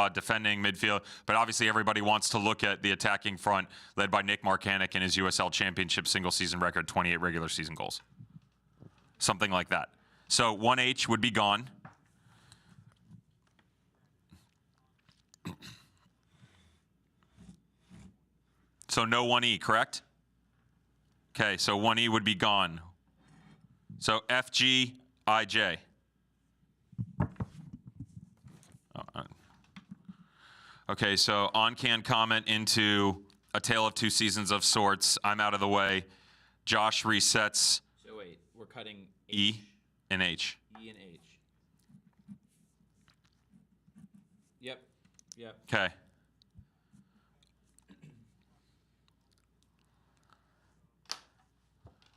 defending midfield. But obviously everybody wants to look at the attacking front led by Nick Marcanic and his USL Championship single season record, 28 regular season goals. Something like that. So 1H would be gone. So no 1E, correct? Okay, so 1E would be gone. So FG, IJ. Okay, so on-can comment into A Tale of Two Seasons of sorts. I'm out of the way. Josh resets. So wait, we're cutting H. E and H. E and H. Yep. Yep. Okay.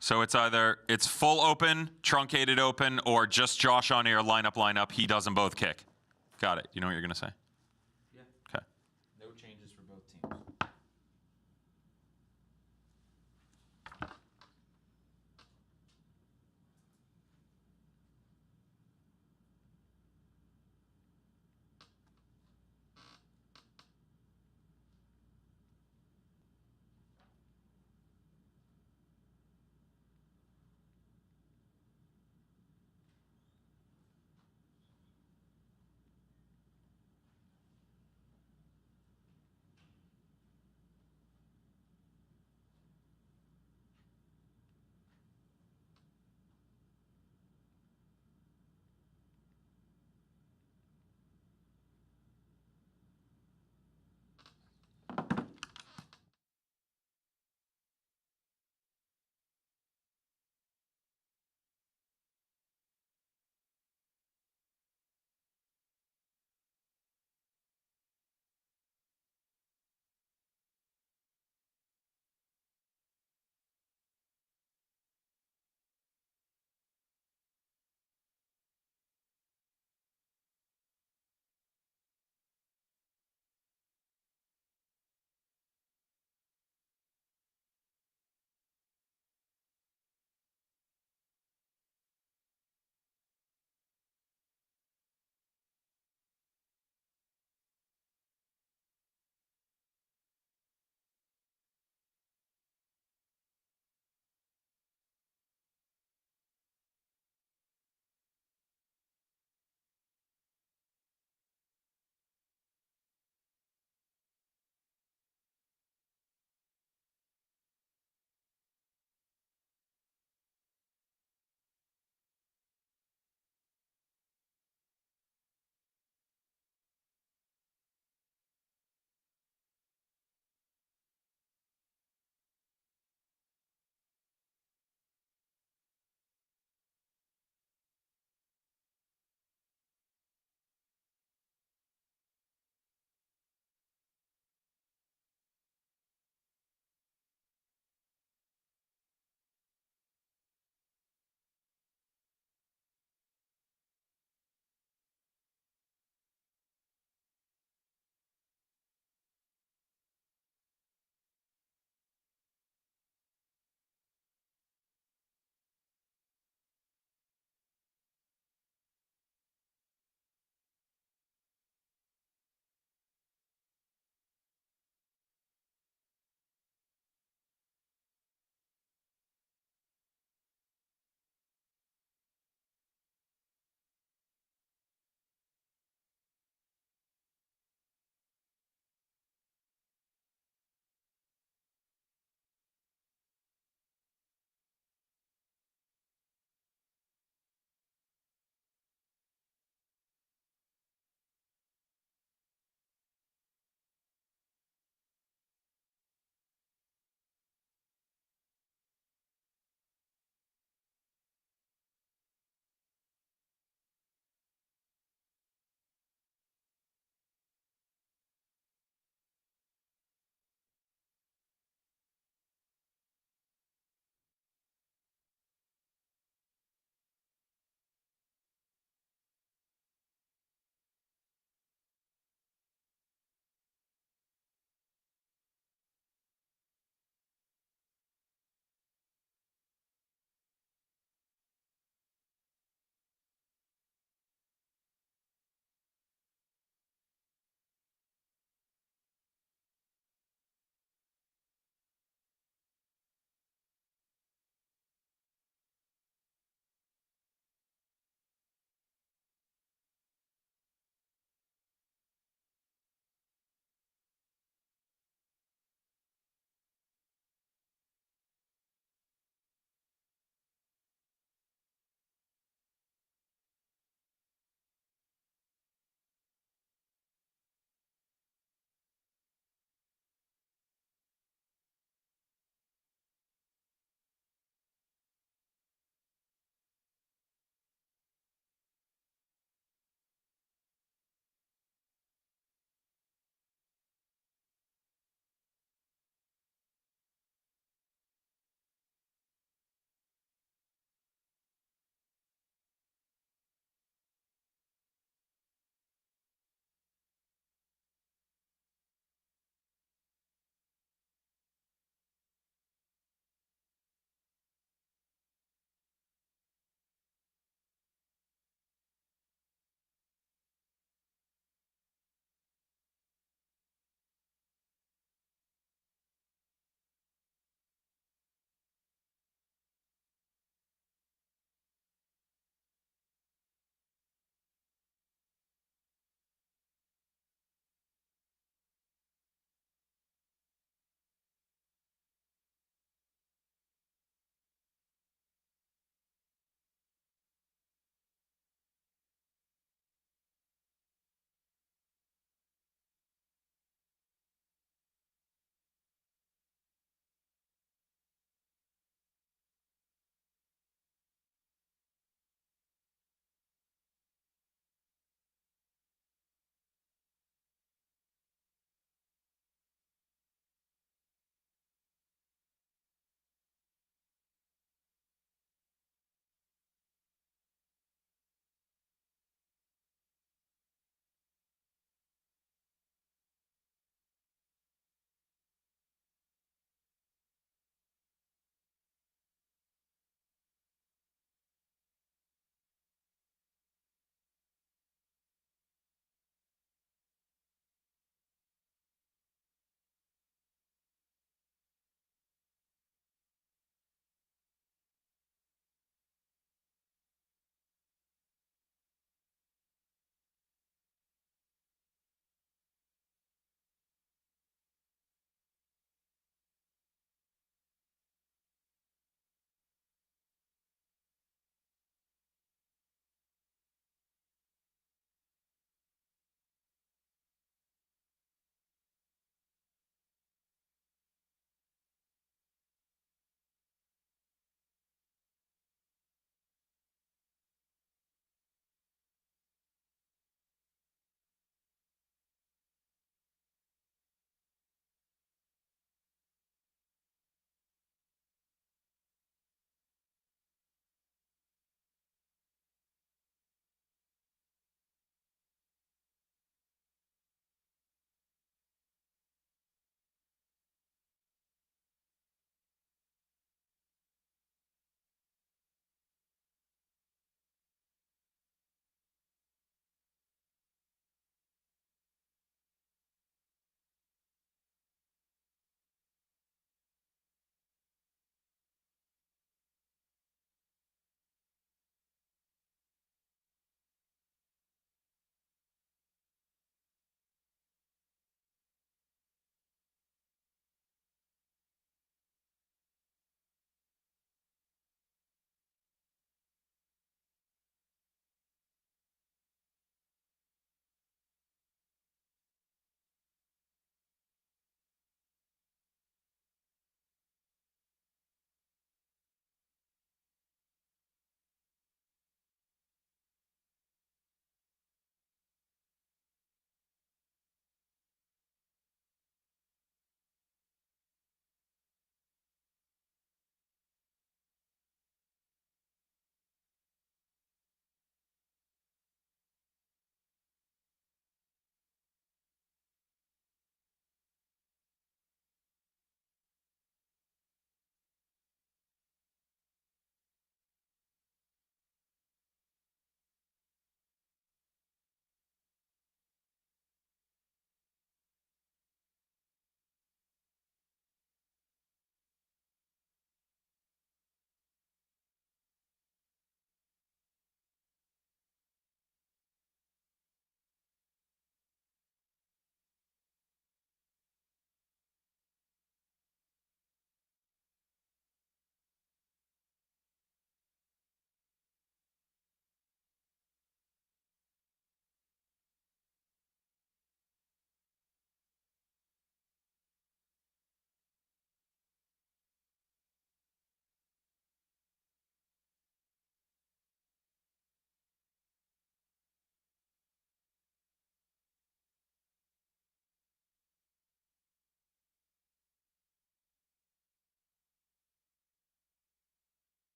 So it's full open, truncated open, or just Josh on air, line up. He does them both kick. Got it. You know what you're going to say? Yeah. Okay. No changes for both teams.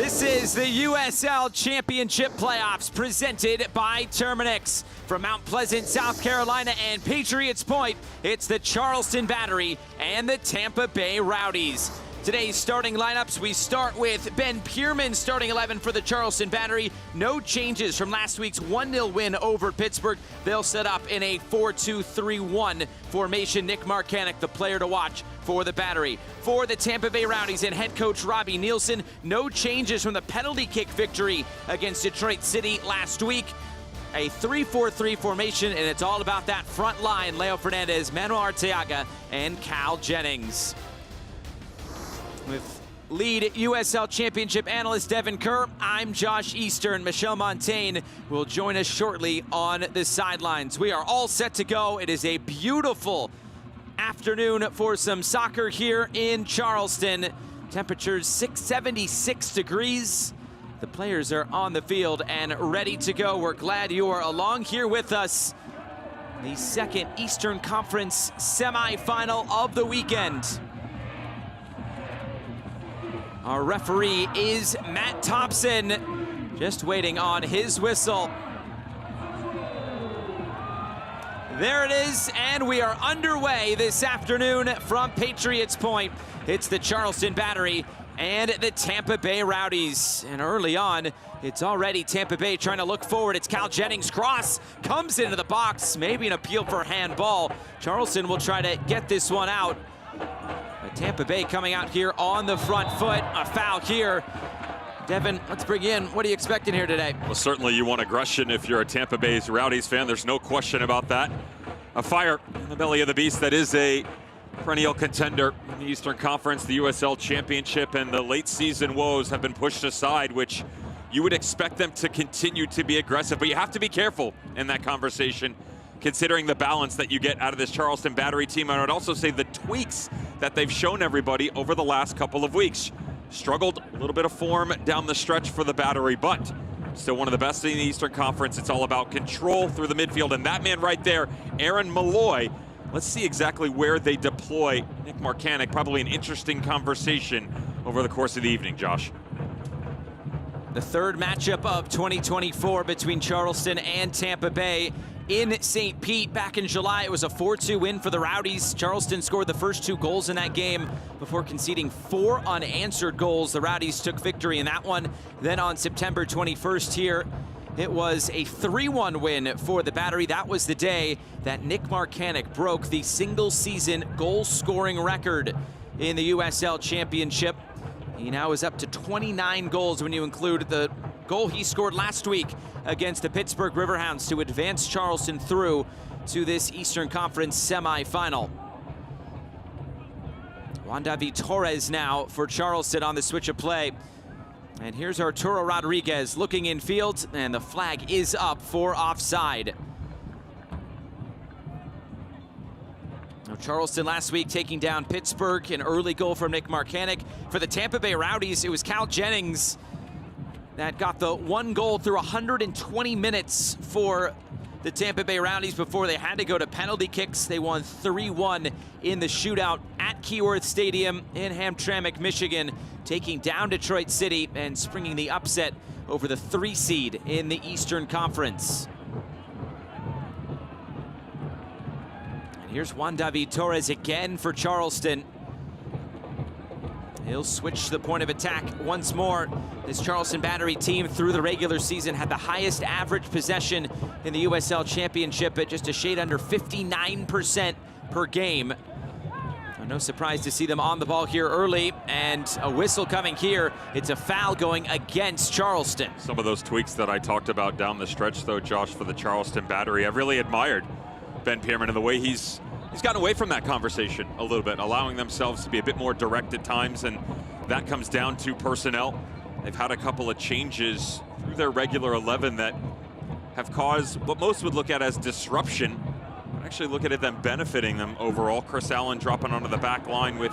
This is the USL Championship playoffs presented by Maranich. From Mount Pleasant, South Carolina and Patriots Point, it's the Charleston Battery and the Tampa Bay Rowdies. Today's starting lineups, we start with Ben Pierman starting 11 for the Charleston Battery. No changes from last week's 1-0 win over Pittsburgh. They'll set up in a 4-2-3-1 formation. Nick Marcanek, the player to watch for the Battery. For the Tampa Bay Rowdies and head coach Robbie Nielsen, no changes from the penalty kick victory against Detroit City last week. A 3-4-3 formation, and it's all about that front line. Leo Fernandez, Manuel Arteaga, and Cal Jennings. With lead USL Championship analyst Devin Kerr, I'm Josh Eastern. Michelle Montaigne will join us shortly on the sidelines. We are all set to go. It is a beautiful afternoon for some soccer here in Charleston. Temperatures 76 degrees. The players are on the field and ready to go. We're glad you are along here with us. The second Eastern Conference semifinal of the weekend. Our referee is Matt Thompson, just waiting on his whistle. There it is, and we are underway this afternoon from Patriots Point. It's the Charleston Battery and the Tampa Bay Rowdies. And early on, it's already Tampa Bay trying to look forward. It's Cal Jennings' cross, comes into the box, maybe an appeal for handball. Charleston will try to get this one out. But Tampa Bay coming out here on the front foot, a foul here. Devin, let's bring you in. What are you expecting here today? Well, certainly you want aggression if you're a Tampa Bay's Rowdies fan. There's no question about that. A fire in the belly of the beast that is a perennial contender in the Eastern Conference. The USL Championship and the late season woes have been pushed aside, which you would expect them to continue to be aggressive. But you have to be careful in that conversation, considering the balance that you get out of this Charleston Battery team. And I would also say the tweaks that they've shown everybody over the last couple of weeks. Struggled a little bit of form down the stretch for the Battery, but still one of the best in the Eastern Conference. It's all about control through the midfield. And that man right there, Aaron Malloy, let's see exactly where they deploy Nick Marcanek. Probably an interesting conversation over the course of the evening, Josh. The third matchup of 2024 between Charleston and Tampa Bay in St. Pete. Back in July, it was a 4-2 win for the Rowdies. Charleston scored the first 2 goals in that game before conceding 4 unanswered goals. The Rowdies took victory in that one. Then on September 21st here, it was a 3-1 win for the Battery. That was the day that Nick Marcanek broke the single-season goal-scoring record in the USL Championship. He now is up to 29 goals when you include the goal he scored last week against the Pittsburgh Riverhounds to advance Charleston through to this Eastern Conference semifinal. Juan David Torres now for Charleston on the switch of play. And here's Arturo Rodriguez looking in field, and the flag is up for offside. Now Charleston last week taking down Pittsburgh, an early goal from Nick Marcanek. For the Tampa Bay Rowdies, it was Cal Jennings that got the 1 goal through 120 minutes for the Tampa Bay Rowdies before they had to go to penalty kicks. They won 3-1 in the shootout at Keyworth Stadium in Hamtramck, Michigan, taking down Detroit City and springing the upset over the 3 seed in the Eastern Conference. And here's Juan David Torres again for Charleston. He'll switch to the point of attack once more. This Charleston Battery team through the regular season had the highest average possession in the USL Championship at just a shade under 59% per game. No surprise to see them on the ball here early, and a whistle coming here. It's a foul going against Charleston. Some of those tweaks that I talked about down the stretch, though, Josh, for the Charleston Battery, I've really admired Ben Pierman and the way he's gotten away from that conversation a little bit, allowing themselves to be a bit more direct at times, and that comes down to personnel. They've had a couple of changes through their regular 11 that have caused what most would look at as disruption. Actually look at it them benefiting them overall. Chris Allen dropping onto the back line with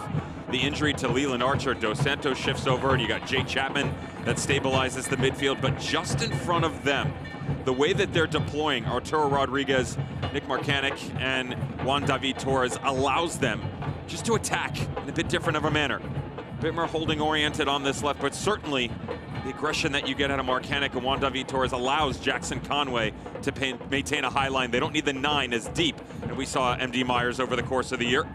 the injury to Leland Archer. Dos Santos shifts over, and you got Jay Chapman that stabilizes the midfield. But just in front of them, the way that they're deploying Arturo Rodriguez, Nick Marcanek, and Juan David Torres allows them just to attack in a bit different of a manner. A bit more holding oriented on this left, but certainly the aggression that you get out of Marcanic and Juan David Torres allows Jackson Conway to maintain a high line. They don't need the 9 as deep, and we saw MD Myers over the course of the year.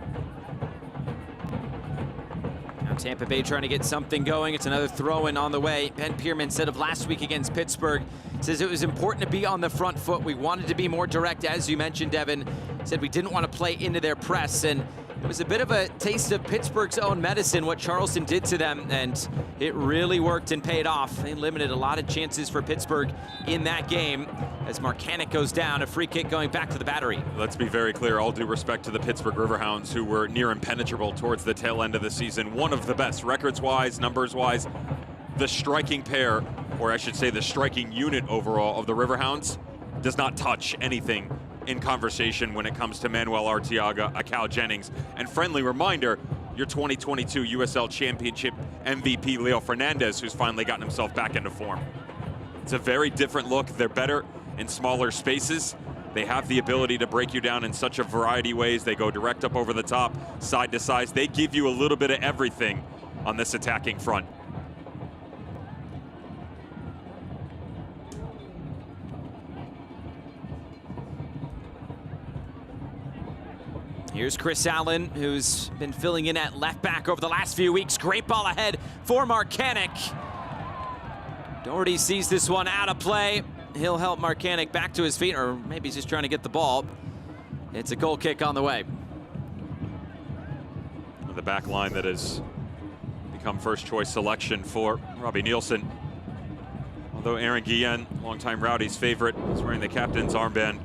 Now Tampa Bay trying to get something going. It's another throw-in on the way. Ben Pierman said of last week against Pittsburgh, says it was important to be on the front foot. We wanted to be more direct, as you mentioned, Devin. Said we didn't want to play into their press, and it was a bit of a taste of Pittsburgh's own medicine, what Charleston did to them, and it really worked and paid off. They limited a lot of chances for Pittsburgh in that game as Marcanic goes down, a free kick going back to the Battery. Let's be very clear, all due respect to the Pittsburgh Riverhounds, who were near impenetrable towards the tail end of the season. One of the best, records-wise, numbers-wise. The striking pair, or I should say the striking unit overall of the Riverhounds, does not touch anything in conversation when it comes to Manuel Arteaga, Cal Jennings. And friendly reminder, your 2022 USL Championship MVP Leo Fernandez, who's finally gotten himself back into form. It's a very different look. They're better in smaller spaces. They have the ability to break you down in such a variety of ways. They go direct up over the top, side to side. They give you a little bit of everything on this attacking front. Here's Chris Allen, who's been filling in at left back over the last few weeks. Great ball ahead for Marcanic. Doherty sees this one out of play. He'll help Marcanic back to his feet, or maybe he's just trying to get the ball. It's a goal kick on the way. The back line that has become first choice selection for Robbie Nielsen. Although Aaron Guillen, longtime Rowdies favorite, is wearing the captain's armband,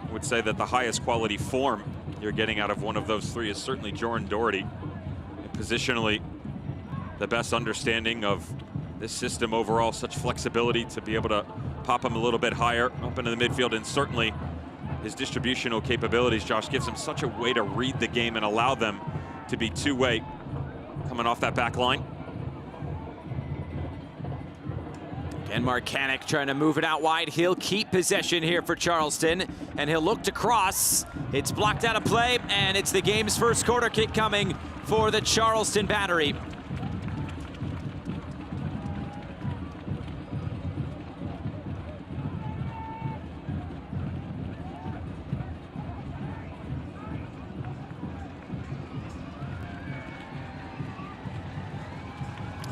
I would say that the highest quality form you're getting out of one of those three is certainly Jordan Doherty. And positionally, the best understanding of this system overall, such flexibility to be able to pop him a little bit higher up into the midfield, and certainly his distributional capabilities, Josh, gives him such a way to read the game and allow them to be two-way coming off that back line. And Marcanic trying to move it out wide. He'll keep possession here for Charleston, and he'll look to cross. It's blocked out of play, and it's the game's first corner kick coming for the Charleston Battery.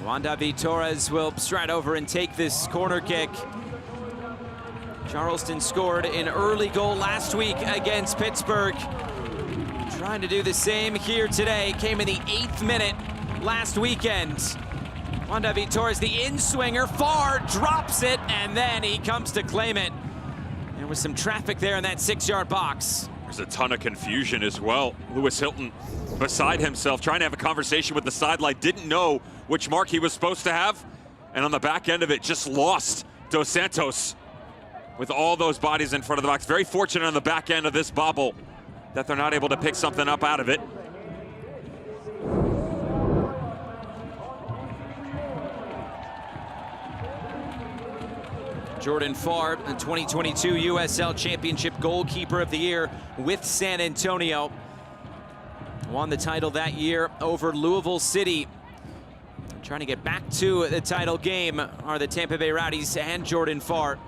Juan David Torres will stride over and take this corner kick. Charleston scored an early goal last week against Pittsburgh. Trying to do the same here today. Came in the 8th minute last weekend. Juan David Torres, the in-swinger, far, drops it, and then he comes to claim it. There was some traffic there in that 6-yard box. There's a ton of confusion as well. Lewis Hilton beside himself, trying to have a conversation with the sideline, didn't know which mark he was supposed to have, and on the back end of it, just lost Dos Santos with all those bodies in front of the box. Very fortunate on the back end of this bobble that they're not able to pick something up out of it. Jordan Farr, the 2022 USL Championship Goalkeeper of the Year with San Antonio. Won the title that year over Louisville City. Trying to get back to the title game are the Tampa Bay Rowdies and Jordan Farr.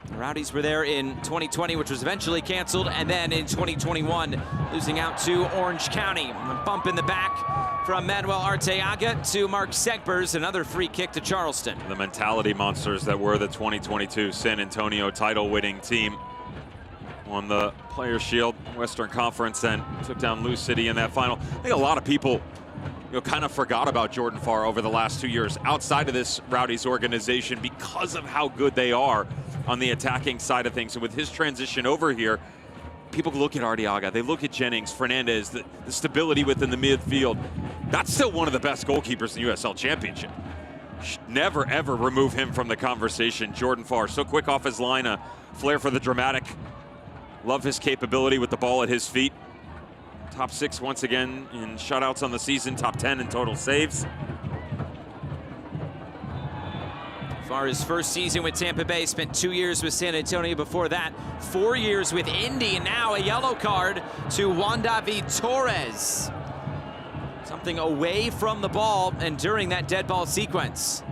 The Rowdies were there in 2020, which was eventually canceled, and then in 2021, losing out to Orange County. A bump in the back from Manuel Arteaga to Mark Segbers, another free kick to Charleston. The mentality monsters that were the 2022 San Antonio title-winning team won the Players' Shield Western Conference and took down Lou City in that final. I think a lot of people kind of forgot about Jordan Farr over the last 2 years outside of this Rowdies organization because of how good they are on the attacking side of things. And with his transition over here, people look at Arteaga, they look at Jennings, Fernandez, the stability within the midfield. That's still one of the best goalkeepers in the USL Championship. Never, ever remove him from the conversation. Jordan Farr, so quick off his line, a flair for the dramatic. Love his capability with the ball at his feet. Top 6 once again in shutouts on the season, top 10 in total saves. Farr's first season with Tampa Bay, spent 2 years with San Antonio before that, 4 years with Indy, and now a yellow card to Juan David Torres. Something away from the ball and during that dead ball sequence.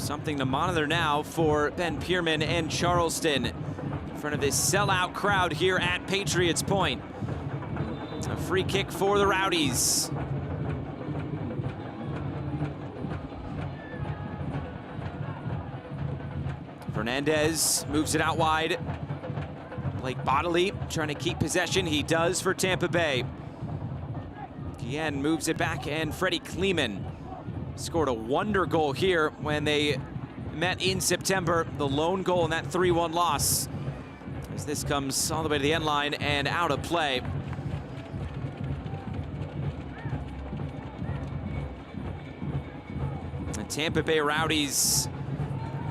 Something to monitor now for Ben Pierman and Charleston in front of this sellout crowd here at Patriots Point. A free kick for the Rowdies. Fernandez moves it out wide. Blake Bodley trying to keep possession. He does for Tampa Bay. Guillen moves it back, and Freddie Kleeman scored a wonder goal here when they met in September. The lone goal in that 3-1 loss, as this comes all the way to the end line and out of play. The Tampa Bay Rowdies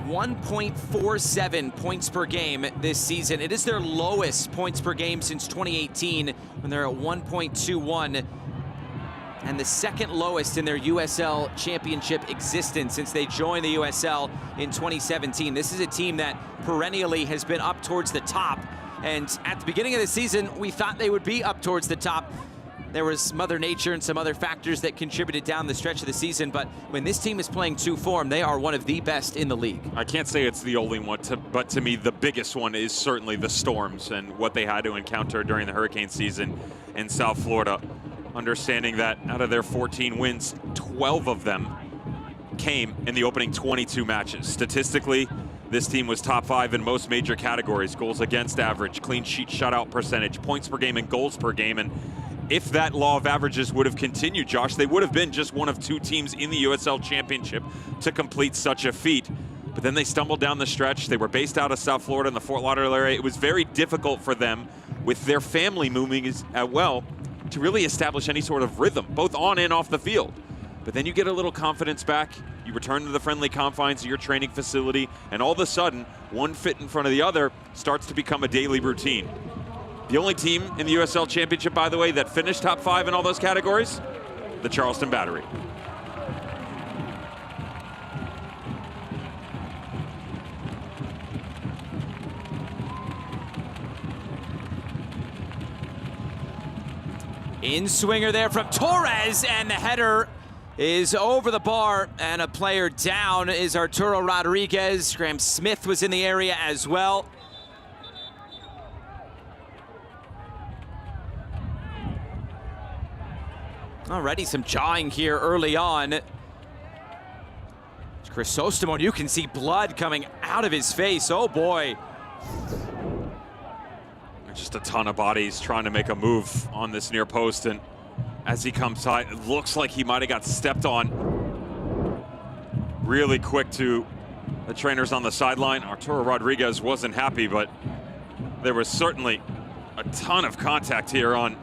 1.47 points per game this season. It is their lowest points per game since 2018 when they're at 1.21. And the second lowest in their USL Championship existence since they joined the USL in 2017. This is a team that perennially has been up towards the top. And at the beginning of the season, we thought they would be up towards the top. There was Mother Nature and some other factors that contributed down the stretch of the season. But when this team is playing true form, they are one of the best in the league. I can't say it's the only one, but to me, the biggest one is certainly the Storms and what they had to encounter during the hurricane season in South Florida. Understanding that out of their 14 wins, 12 of them came in the opening 22 matches. Statistically, this team was top 5 in most major categories: goals against average, clean sheet shutout percentage, points per game, and goals per game. And if that law of averages would have continued, Josh, they would have been just one of 2 teams in the USL Championship to complete such a feat. But then they stumbled down the stretch. They were based out of South Florida in the Fort Lauderdale area. It was very difficult for them, with their family moving as well, to really establish any sort of rhythm, both on and off the field. But then you get a little confidence back, you return to the friendly confines of your training facility, and all of a sudden, one fit in front of the other starts to become a daily routine. The only team in the USL Championship, by the way, that finished top 5 in all those categories, the Charleston Battery. In swinger there from Torres, and the header is over the bar, and a player down is Arturo Rodriguez. Graham Smith was in the area as well. Already some jawing here early on. Crisostomo, you can see blood coming out of his face. Oh boy. Just a ton of bodies trying to make a move on this near post, and as he comes high, it looks like he might have got stepped on. Really quick to the trainers on the sideline. Arturo Rodriguez wasn't happy, but there was certainly a ton of contact here on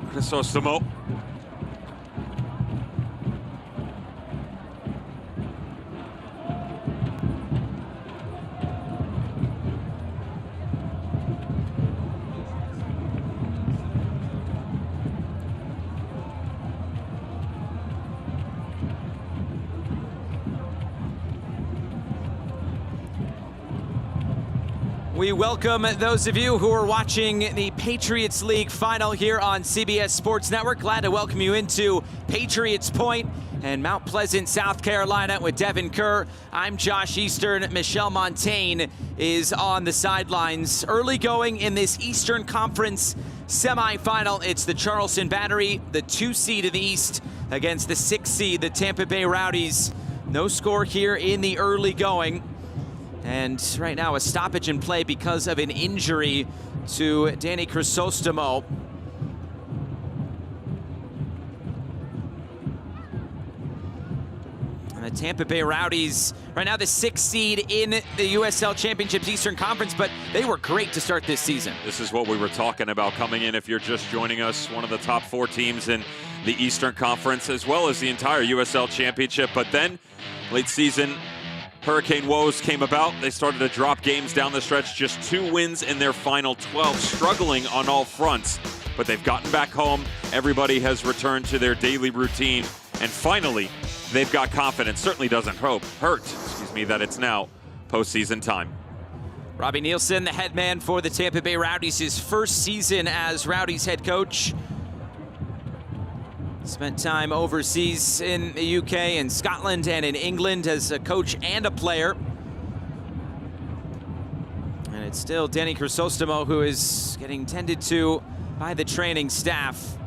Crisostomo. We welcome those of you who are watching the Patriots League final here on CBS Sports Network. Glad to welcome you into Patriots Point and Mount Pleasant, South Carolina with Devin Kerr. I'm Josh Eastern. Michelle Montaigne is on the sidelines. Early going in this Eastern Conference semifinal. It's the Charleston Battery, the 2 seed in the East, against the 6 seed, the Tampa Bay Rowdies. No score here in the early going. And right now a stoppage in play because of an injury to Danny Crisostomo. And the Tampa Bay Rowdies, right now the 6th seed in the USL Championship's Eastern Conference, but they were great to start this season. This is what we were talking about coming in. If you're just joining us, one of the top 4 teams in the Eastern Conference, as well as the entire USL Championship. But then late season, hurricane woes came about. They started to drop games down the stretch. Just 2 wins in their final 12, struggling on all fronts. But they've gotten back home. Everybody has returned to their daily routine. And finally, they've got confidence. Certainly doesn't hurt, that it's now postseason time. Robbie Nielsen, the head man for the Tampa Bay Rowdies, his first season as Rowdies head coach. Spent time overseas in the UK and Scotland and in England as a coach and a player. And it's still Danny Crisostomo who is getting tended to by the training staff.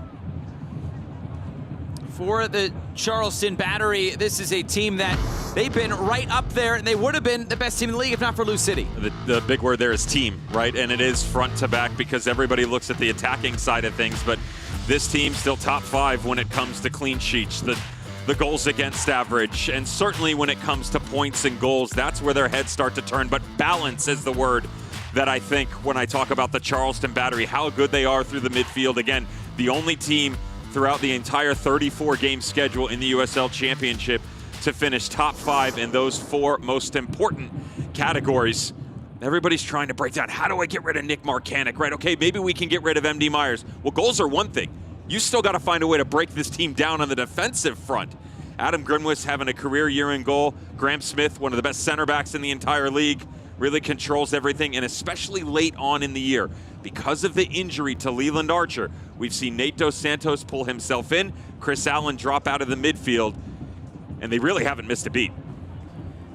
For the Charleston Battery, this is a team that they've been right up there, and they would have been the best team in the league if not for Lou City. The big word there is team, right? And it is front to back because everybody looks at the attacking side of things, but this team still top 5 when it comes to clean sheets, the goals against average, and certainly when it comes to points and goals, that's where their heads start to turn. But balance is the word that I think when I talk about the Charleston Battery, how good they are through the midfield. Again, the only team throughout the entire 34-game schedule in the USL Championship to finish top 5 in those 4 most important categories. Everybody's trying to break down, how do I get rid of Nick Marcanic, right? Okay, maybe we can get rid of MD Myers. Well, goals are one thing. You still got to find a way to break this team down on the defensive front. Adam Grimwis having a career year in goal. Graham Smith, one of the best center backs in the entire league, really controls everything, and especially late on in the year. Because of the injury to Leland Archer, we've seen Nate Dos Santos pull himself in, Chris Allen drop out of the midfield, and they really haven't missed a beat.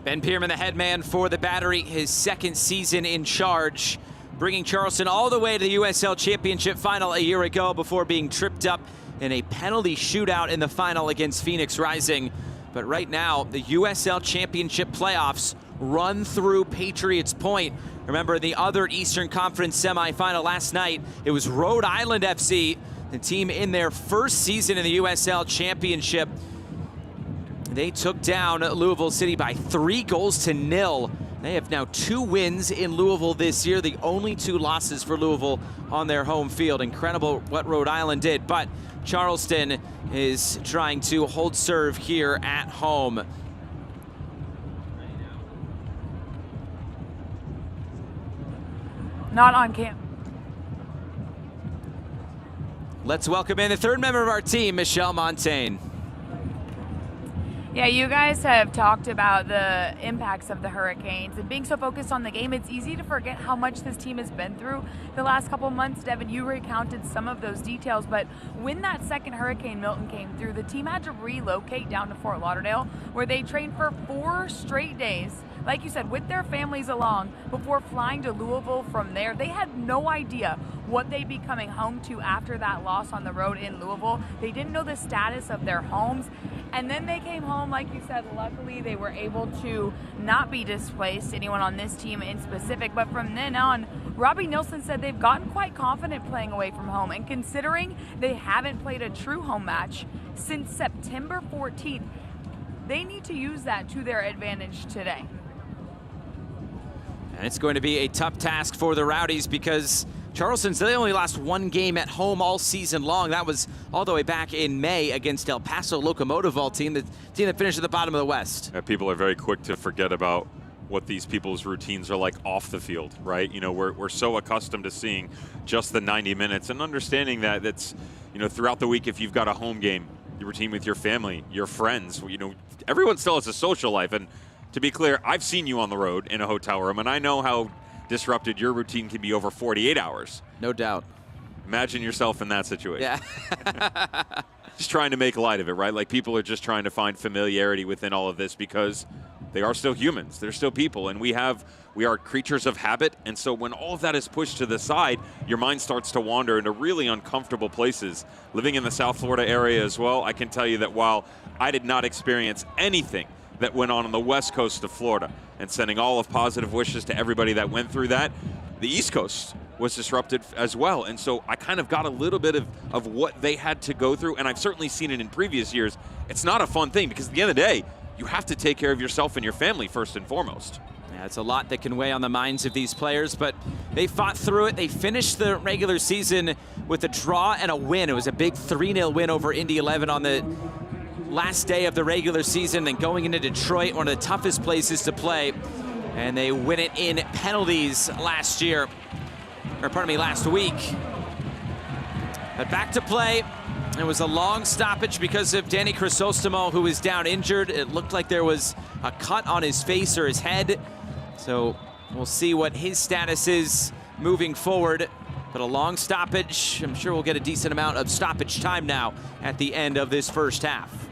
Ben Pierman, the head man for the Battery, his 2nd season in charge, bringing Charleston all the way to the USL Championship final a year ago before being tripped up in a penalty shootout in the final against Phoenix Rising. But right now, the USL Championship playoffs run through Patriots Point. Remember the other Eastern Conference semifinal last night, it was Rhode Island FC, the team in their 1st season in the USL Championship. They took down Louisville City by 3-0. They have now 2 wins in Louisville this year, the only 2 losses for Louisville on their home field. Incredible what Rhode Island did, but Charleston is trying to hold serve here at home. Not on camp. Let's welcome in the 3rd member of our team, Michelle Montaigne. Yeah, you guys have talked about the impacts of the hurricanes and being so focused on the game, it's easy to forget how much this team has been through the last couple months. Devin, you recounted some of those details, but when that 2nd Hurricane Milton came through, the team had to relocate down to Fort Lauderdale, where they trained for 4 straight days, like you said, with their families along, before flying to Louisville from there. They had no idea what they'd be coming home to after that loss on the road in Louisville. They didn't know the status of their homes. And then they came home, like you said, luckily they were able to not be displaced, anyone on this team in specific. But from then on, Robbie Nilsson said they've gotten quite confident playing away from home. And considering they haven't played a true home match since September 14th, they need to use that to their advantage today. And it's going to be a tough task for the Rowdies because Charleston's, they only lost 1 game at home all season long. That was all the way back in May against El Paso Locomotive team, the team that finished at the bottom of the West. Yeah, people are very quick to forget about what these people's routines are like off the field, right? You know, we're so accustomed to seeing just the 90 minutes and understanding that that's, you know, throughout the week, if you've got a home game, your routine with your family, your friends, you know, everyone still has a social life. And to be clear, I've seen you on the road in a hotel room, and I know how disrupted your routine can be over 48 hours. No doubt. Imagine yourself in that situation. Yeah. Just trying to make light of it, right? Like, people are just trying to find familiarity within all of this because they are still humans. They're still people, and we are creatures of habit. And so when all of that is pushed to the side, your mind starts to wander into really uncomfortable places. Living in the South Florida area as well, I can tell you that while I did not experience anything that went on the west coast of Florida, and sending all of positive wishes to everybody that went through that, the East Coast was disrupted as well. And so I kind of got a little bit of what they had to go through, and I've certainly seen it in previous years. It's not a fun thing because at the end of the day, you have to take care of yourself and your family first and foremost. Yeah, it's a lot that can weigh on the minds of these players, but they fought through it. They finished the regular season with a draw and a win. It was a big 3-0 win over Indy 11 on the last day of the regular season, then going into Detroit, one of the toughest places to play, and they win it in penalties last week. But back to play. It was a long stoppage because of Danny Crisostomo, who was down injured. It looked like there was a cut on his face or his head, so we'll see what his status is moving forward. but a long stoppage. I'm sure we'll get a decent amount of stoppage time now at the end of this first half.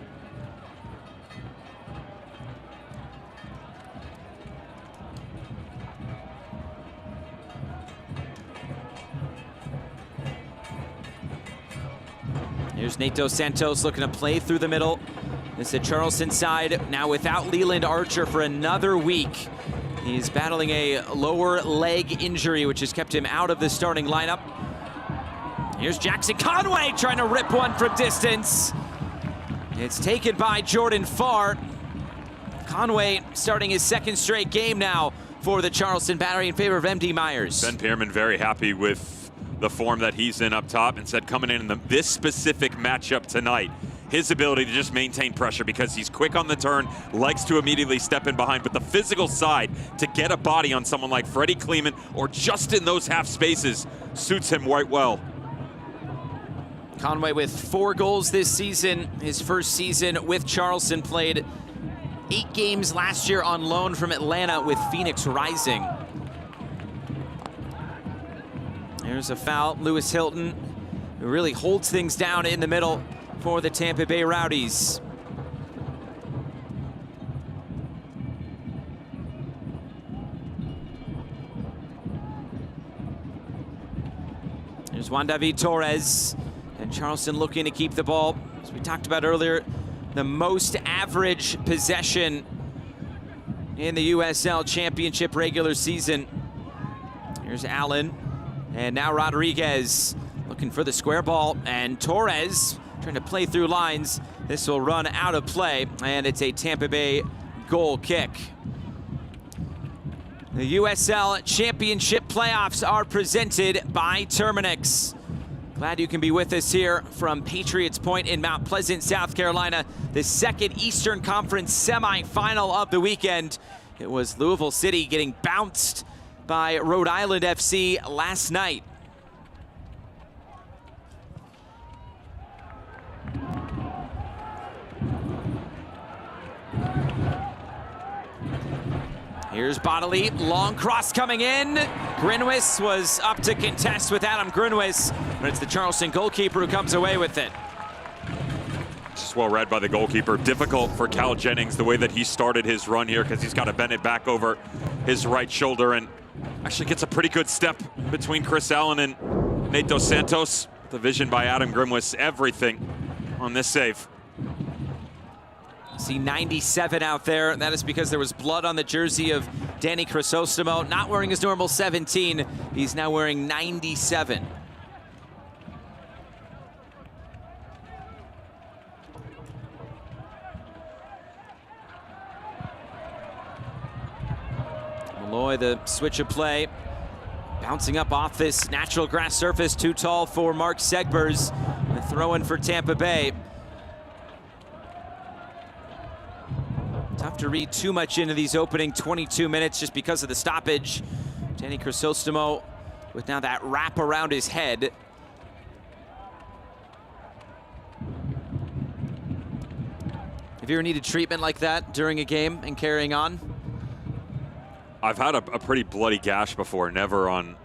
Here's Nate Dos Santos looking to play through the middle. It's the Charleston side now without Leland Archer for another week. He's battling a lower leg injury, which has kept him out of the starting lineup. Here's Jackson Conway trying to rip one from distance. It's taken by Jordan Farr. Conway starting his second straight game now for the Charleston Battery in favor of MD Myers. Ben Pierman very happy with the form that he's in up top, and said coming in this specific matchup tonight, his ability to just maintain pressure because he's quick on the turn, likes to immediately step in behind, but the physical side to get a body on someone like Freddie Kleeman or just in those half spaces suits him quite well. Conway with 4 goals this season. His first season with Charleston, played 8 games last year on loan from Atlanta with Phoenix Rising. There's a foul. Lewis Hilton, who really holds things down in the middle for the Tampa Bay Rowdies. There's Juan David Torres, and Charleston looking to keep the ball. As we talked about earlier, the most average possession in the USL Championship regular season. Here's Allen. And now Rodriguez looking for the square ball, and Torres trying to play through lines. This will run out of play, and it's a Tampa Bay goal kick. The USL Championship playoffs are presented by Terminix. Glad you can be with us here from Patriots Point in Mount Pleasant, South Carolina. The second Eastern Conference semifinal of the weekend. It was Louisville City getting bounced by Rhode Island FC last night. Here's Bodley, long cross coming in. Grinwis was up to contest with Adam Grinwis, but it's the Charleston goalkeeper who comes away with it. Just well read by the goalkeeper. Difficult for Cal Jennings the way that he started his run here, because he's got to bend it back over his right shoulder, and actually gets a pretty good step between Chris Allen and Nate Dos Santos. The vision by Adam Grimwis, everything on this save. See 97 out there. That is because there was blood on the jersey of Danny Crisostomo. Not wearing his normal 17. He's now wearing 97. Malloy, the switch of play. Bouncing up off this natural grass surface. Too tall for Mark Segbers. The throw-in for Tampa Bay. Tough to read too much into these opening 22 minutes just because of the stoppage. Danny Crisostomo with now that wrap around his head. Have you ever needed treatment like that during a game and carrying on? I've had a pretty bloody gash before, never on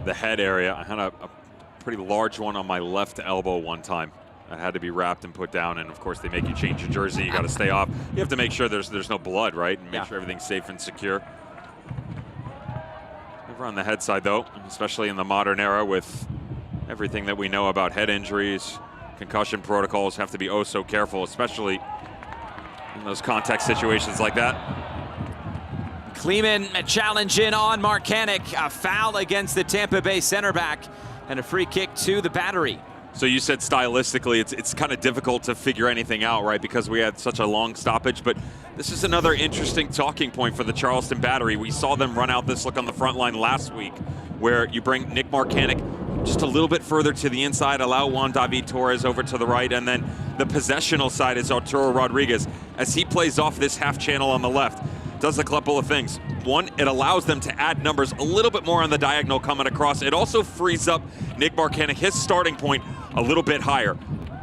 the head area. I had a pretty large one on my left elbow one time. That had to be wrapped and put down, and of course they make you change your jersey. You got to stay off. You have to make sure there's no blood, right? And make sure everything's safe and secure. Never on the head side though, especially in the modern era with everything that we know about head injuries. Concussion protocols have to be oh so careful, especially in those contact situations like that. Kleeman, a challenge in on Marcanic, a foul against the Tampa Bay center back, and a free kick to the Battery. So you said stylistically it's kind of difficult to figure anything out, right, because we had such a long stoppage, but this is another interesting talking point for the Charleston Battery. We saw them run out this look on the front line last week, where you bring Nick Marcanic just a little bit further to the inside, allow Juan David Torres over to the right, and then the possessional side is Arturo Rodriguez as he plays off this half channel on the left. Does a couple of things. One, it allows them to add numbers a little bit more on the diagonal coming across. It also frees up Nick Marcanic, his starting point, a little bit higher.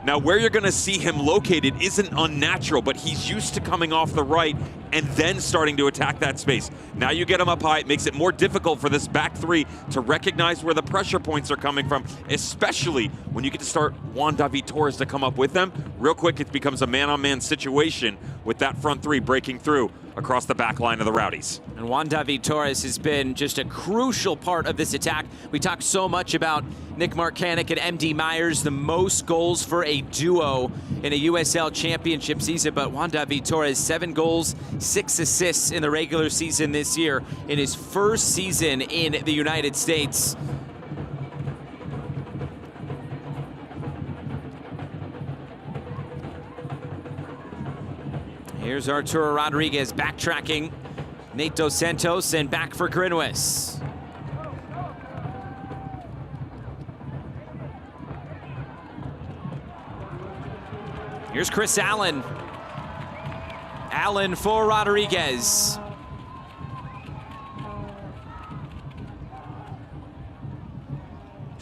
Now, where you're going to see him located isn't unnatural, but he's used to coming off the right and then starting to attack that space. Now you get him up high. It makes it more difficult for this back three to recognize where the pressure points are coming from, especially when you get to start Juan David Torres to come up with them. Real quick, it becomes a man-on-man situation with that front three breaking through across the back line of the Rowdies. And Juan David Torres has been just a crucial part of this attack. We talked so much about Nick Marcanic and MD Myers, the most goals for a duo in a USL Championship season, but Juan David Torres, 7 goals, 6 assists in the regular season this year in his first season in the United States. Here's Arturo Rodriguez backtracking. Nate Dos Santos and back for Grinwis. Here's Chris Allen. Allen for Rodriguez.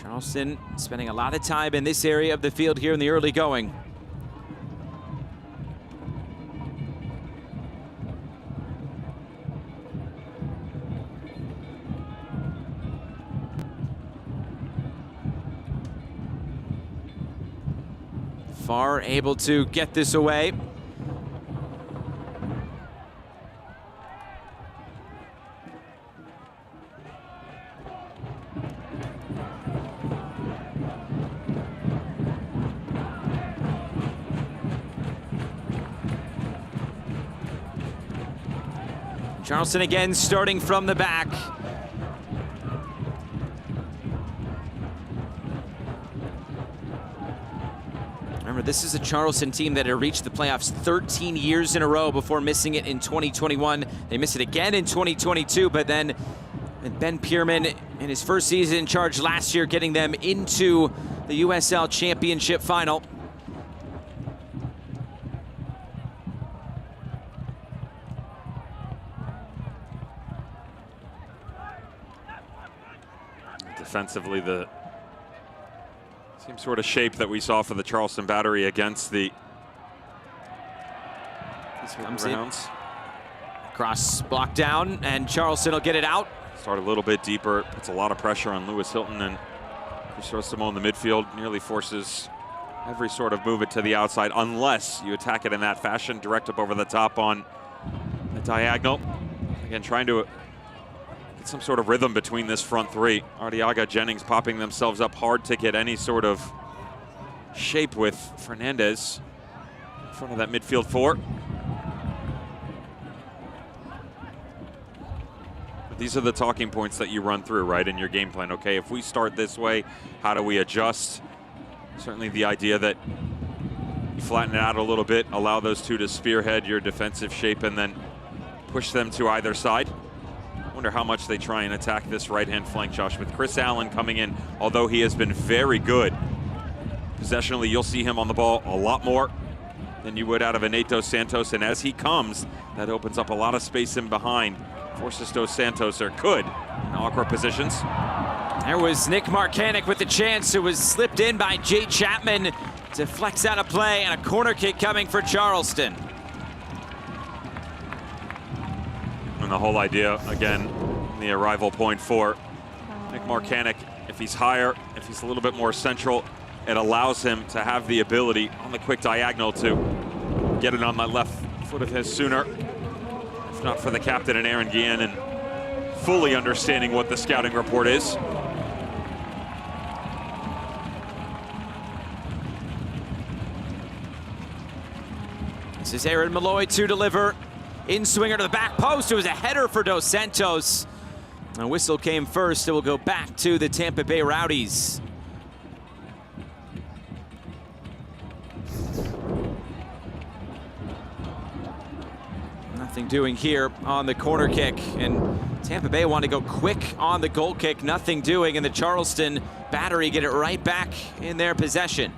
Charleston spending a lot of time in this area of the field here in the early going. Farr able to get this away. Charleston again starting from the back. Remember, this is a Charleston team that had reached the playoffs 13 years in a row before missing it in 2021. They missed it again in 2022, but then Ben Pierman in his first season in charge last year, getting them into the USL Championship final. Defensively, the same sort of shape that we saw for the Charleston Battery against the Rounds. Cross blocked down, and Charleston will get it out. Start a little bit deeper, puts a lot of pressure on Lewis Hilton, and Crisostomo in the midfield nearly forces every sort of movement to the outside, unless you attack it in that fashion, direct up over the top on the diagonal. Again, trying to get some sort of rhythm between this front three. Arteaga, Jennings popping themselves up hard to get any sort of shape with Fernandez in front of that midfield four. But these are the talking points that you run through, right, in your game plan. Okay, if we start this way, how do we adjust? Certainly the idea that you flatten it out a little bit, allow those two to spearhead your defensive shape, and then push them to either side. Wonder how much they try and attack this right-hand flank, Josh, with Chris Allen coming in, although he has been very good. Possessionally, you'll see him on the ball a lot more than you would out of a Nate Dos Santos, and as he comes, that opens up a lot of space in behind. Forces Dos Santos, or could, in awkward positions. There was Nick Marcanic with the chance. It was slipped in by Jay Chapman to flex out of play, and a corner kick coming for Charleston. And the whole idea, again, the arrival point for Nick Marcanic, if he's higher, if he's a little bit more central, it allows him to have the ability on the quick diagonal to get it on that left foot of his sooner. If not for the captain and Aaron Guillen and fully understanding what the scouting report is. This is Aaron Malloy to deliver. In-swinger to the back post. It was a header for Dos Santos. A whistle came first. It will go back to the Tampa Bay Rowdies. Nothing doing here on the corner kick. And Tampa Bay want to go quick on the goal kick. Nothing doing. And the Charleston Battery get it right back in their possession.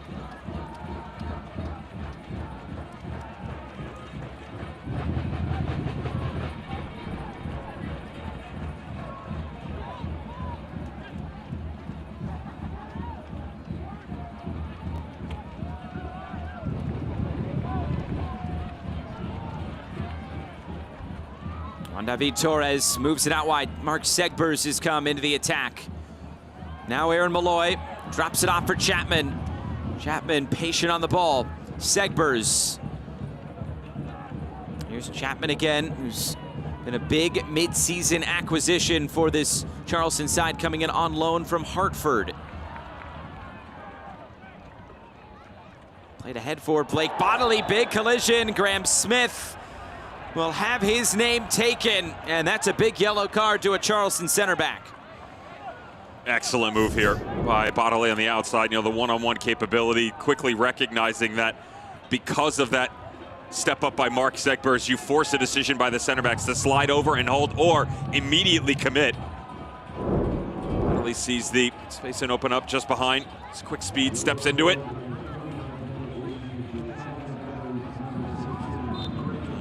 Juan David Torres moves it out wide. Mark Segbers has come into the attack. Now Aaron Malloy drops it off for Chapman. Chapman patient on the ball. Segbers. Here's Chapman again, who's been a big mid-season acquisition for this Charleston side, coming in on loan from Hartford. Played ahead for Blake Bodley, big collision. Graham Smith will have his name taken, and that's a big yellow card to a Charleston center back. Excellent move here by Bodley on the outside. You know, the one-on-one capability, quickly recognizing that because of that step up by Mark Segbers, you force a decision by the center backs to slide over and hold or immediately commit. Bodley sees the space and open up just behind. It's quick speed, steps into it.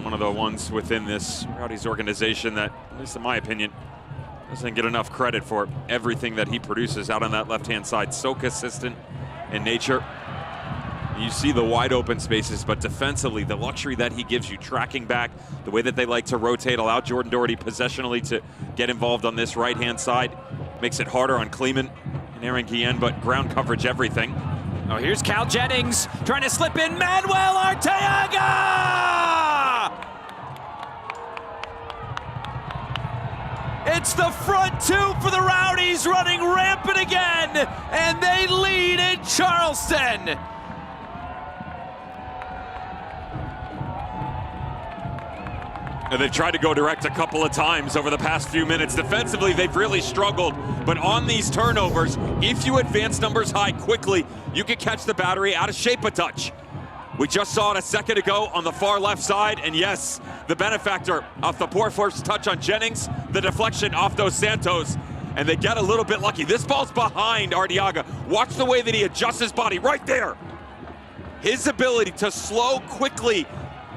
One of the ones within this Rowdies organization that, at least in my opinion, doesn't get enough credit for everything that he produces out on that left-hand side. So consistent in nature. You see the wide open spaces, but defensively, the luxury that he gives you, tracking back, the way that they like to rotate, allow Jordan Doherty possessionally to get involved on this right-hand side. Makes it harder on Kleeman and Aaron Guillen, but ground coverage, everything. Oh, here's Cal Jennings trying to slip in. Manuel Arteaga! It's the front two for the Rowdies running rampant again, and they lead in Charleston. And they've tried to go direct a couple of times over the past few minutes. Defensively, they've really struggled. But on these turnovers, if you advance numbers high quickly, you can catch the battery out of shape a touch. We just saw it a second ago on the far left side. And yes, the benefactor off the poor first touch on Jennings, the deflection off Dos Santos. And they get a little bit lucky. This ball's behind Arteaga. Watch the way that he adjusts his body right there. His ability to slow, quickly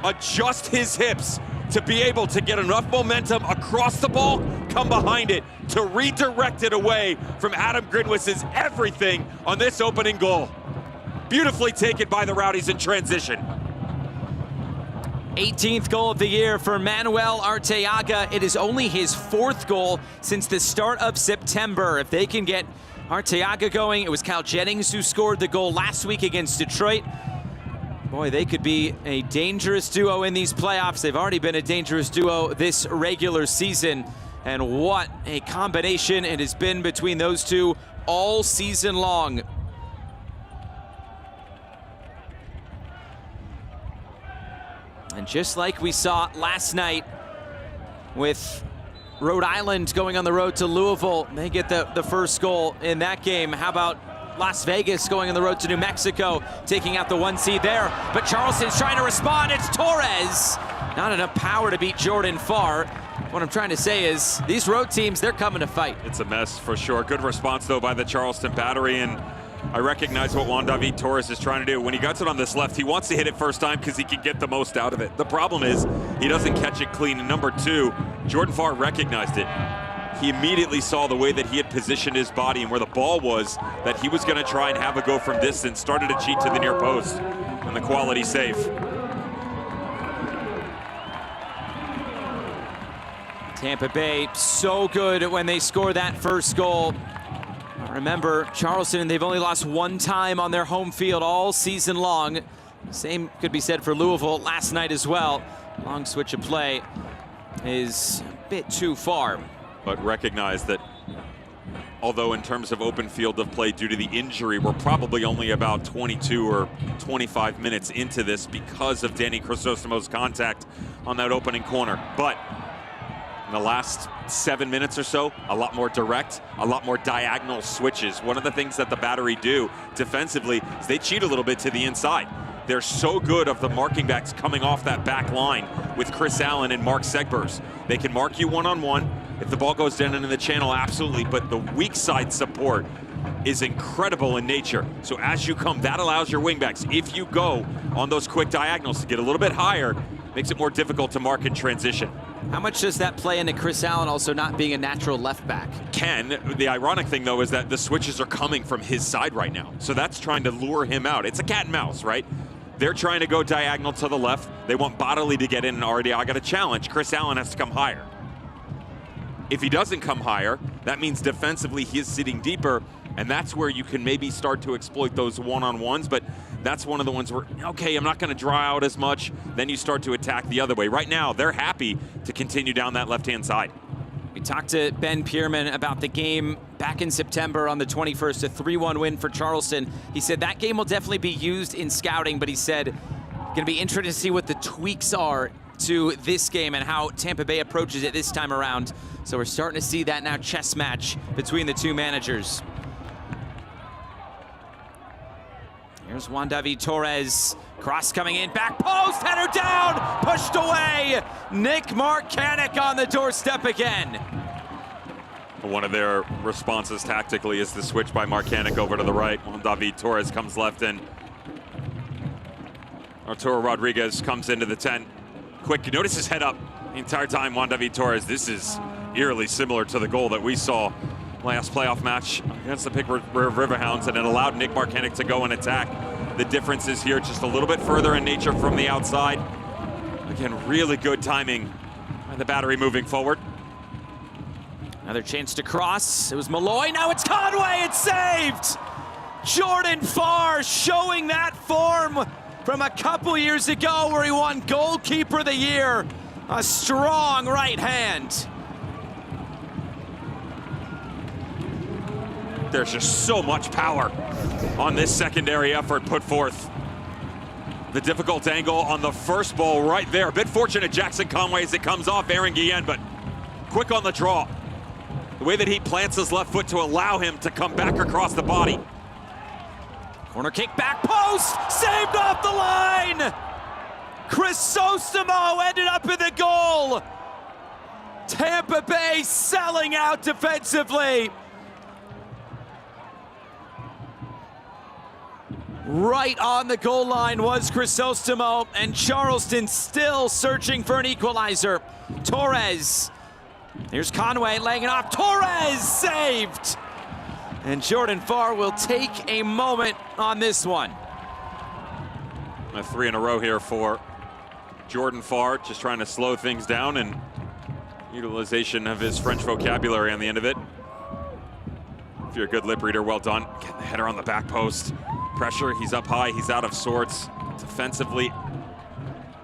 adjust his hips to be able to get enough momentum across the ball, come behind it, to redirect it away from Adam Grinwiss's everything on this opening goal. Beautifully taken by the Rowdies in transition. 18th goal of the year for Manuel Arteaga. It is only his 4th goal since the start of September. If they can get Arteaga going, it was Cal Jennings who scored the goal last week against Detroit. Boy, they could be a dangerous duo in these playoffs. They've already been a dangerous duo this regular season. And what a combination it has been between those two all season long. And just like we saw last night with Rhode Island going on the road to Louisville, they get the first goal in that game. How about Las Vegas going on the road to New Mexico, taking out the 1 seed there? But Charleston's trying to respond. It's Torres. Not enough power to beat Jordan Farr. What I'm trying to say is these road teams, they're coming to fight. It's a mess for sure. Good response, though, by the Charleston battery. And I recognize what Juan David Torres is trying to do. When he gets it on this left, he wants to hit it first time because he can get the most out of it. The problem is he doesn't catch it clean. And number 2, Jordan Farr recognized it. He immediately saw the way that he had positioned his body and where the ball was, that he was going to try and have a go from distance, started to cheat to the near post, and the quality save. Tampa Bay so good when they score that first goal. Remember, Charleston, they've only lost 1 time on their home field all season long. Same could be said for Louisville last night as well. Long switch of play is a bit too far. But recognize that although in terms of open field of play due to the injury, we're probably only about 22 or 25 minutes into this because of Danny Crisostomo's contact on that opening corner. But in the last 7 minutes or so, a lot more direct, a lot more diagonal switches. One of the things that the battery do defensively is they cheat a little bit to the inside. They're so good of the marking backs coming off that back line with Chris Allen and Mark Segbers. They can mark you one-on-one. If the ball goes down into the channel, absolutely. But the weak side support is incredible in nature. So as you come, that allows your wingbacks, if you go on those quick diagonals, to get a little bit higher, makes it more difficult to mark in transition. How much does that play into Chris Allen also not being a natural left back? The ironic thing, though, is that the switches are coming from his side right now. So that's trying to lure him out. It's a cat and mouse, right? They're trying to go diagonal to the left. They want Bodley to get in and Arteaga to challenge. Chris Allen has to come higher. If he doesn't come higher, that means defensively he is sitting deeper, and that's where you can maybe start to exploit those one-on-ones, but that's one of the ones where, okay, I'm not going to draw out as much, then you start to attack the other way. Right now, they're happy to continue down that left-hand side. We talked to Ben Pierman about the game back in September on the 21st, a 3-1 win for Charleston. He said that game will definitely be used in scouting, but he said going to be interesting to see what the tweaks are to this game and how Tampa Bay approaches it this time around. So we're starting to see that now chess match between the two managers. Here's Juan David Torres. Cross coming in, back post, header down, pushed away. Nick Marcanic on the doorstep again. One of their responses tactically is the switch by Marcanic over to the right. Juan David Torres comes left in. Arturo Rodriguez comes into the 10. Quick, notice his head up the entire time, Juan David Torres. This is eerily similar to the goal that we saw last playoff match against the Pick Riverhounds, and it allowed Nick Marcanic to go and attack. The difference is here just a little bit further in nature from the outside. Again, really good timing by the Battery moving forward. Another chance to cross. It was Malloy, now it's Conway, it's saved! Jordan Farr showing that form from a couple years ago where he won Goalkeeper of the Year. A strong right hand. There's just so much power on this secondary effort put forth. The difficult angle on the first ball right there. A bit fortunate Jackson Conway as it comes off Aaron Guillen, but quick on the draw. The way that he plants his left foot to allow him to come back across the body. Corner kick, back post, saved off the line! Crisostomo ended up in the goal! Tampa Bay selling out defensively. Right on the goal line was Crisostomo, and Charleston still searching for an equalizer. Torres, here's Conway laying it off, Torres saved! And Jordan Farr will take a moment on this one. 3 in a row here for Jordan Farr, just trying to slow things down and utilization of his French vocabulary on the end of it. If you're a good lip reader, well done. Get the header on the back post. Pressure, he's up high, he's out of sorts. Defensively,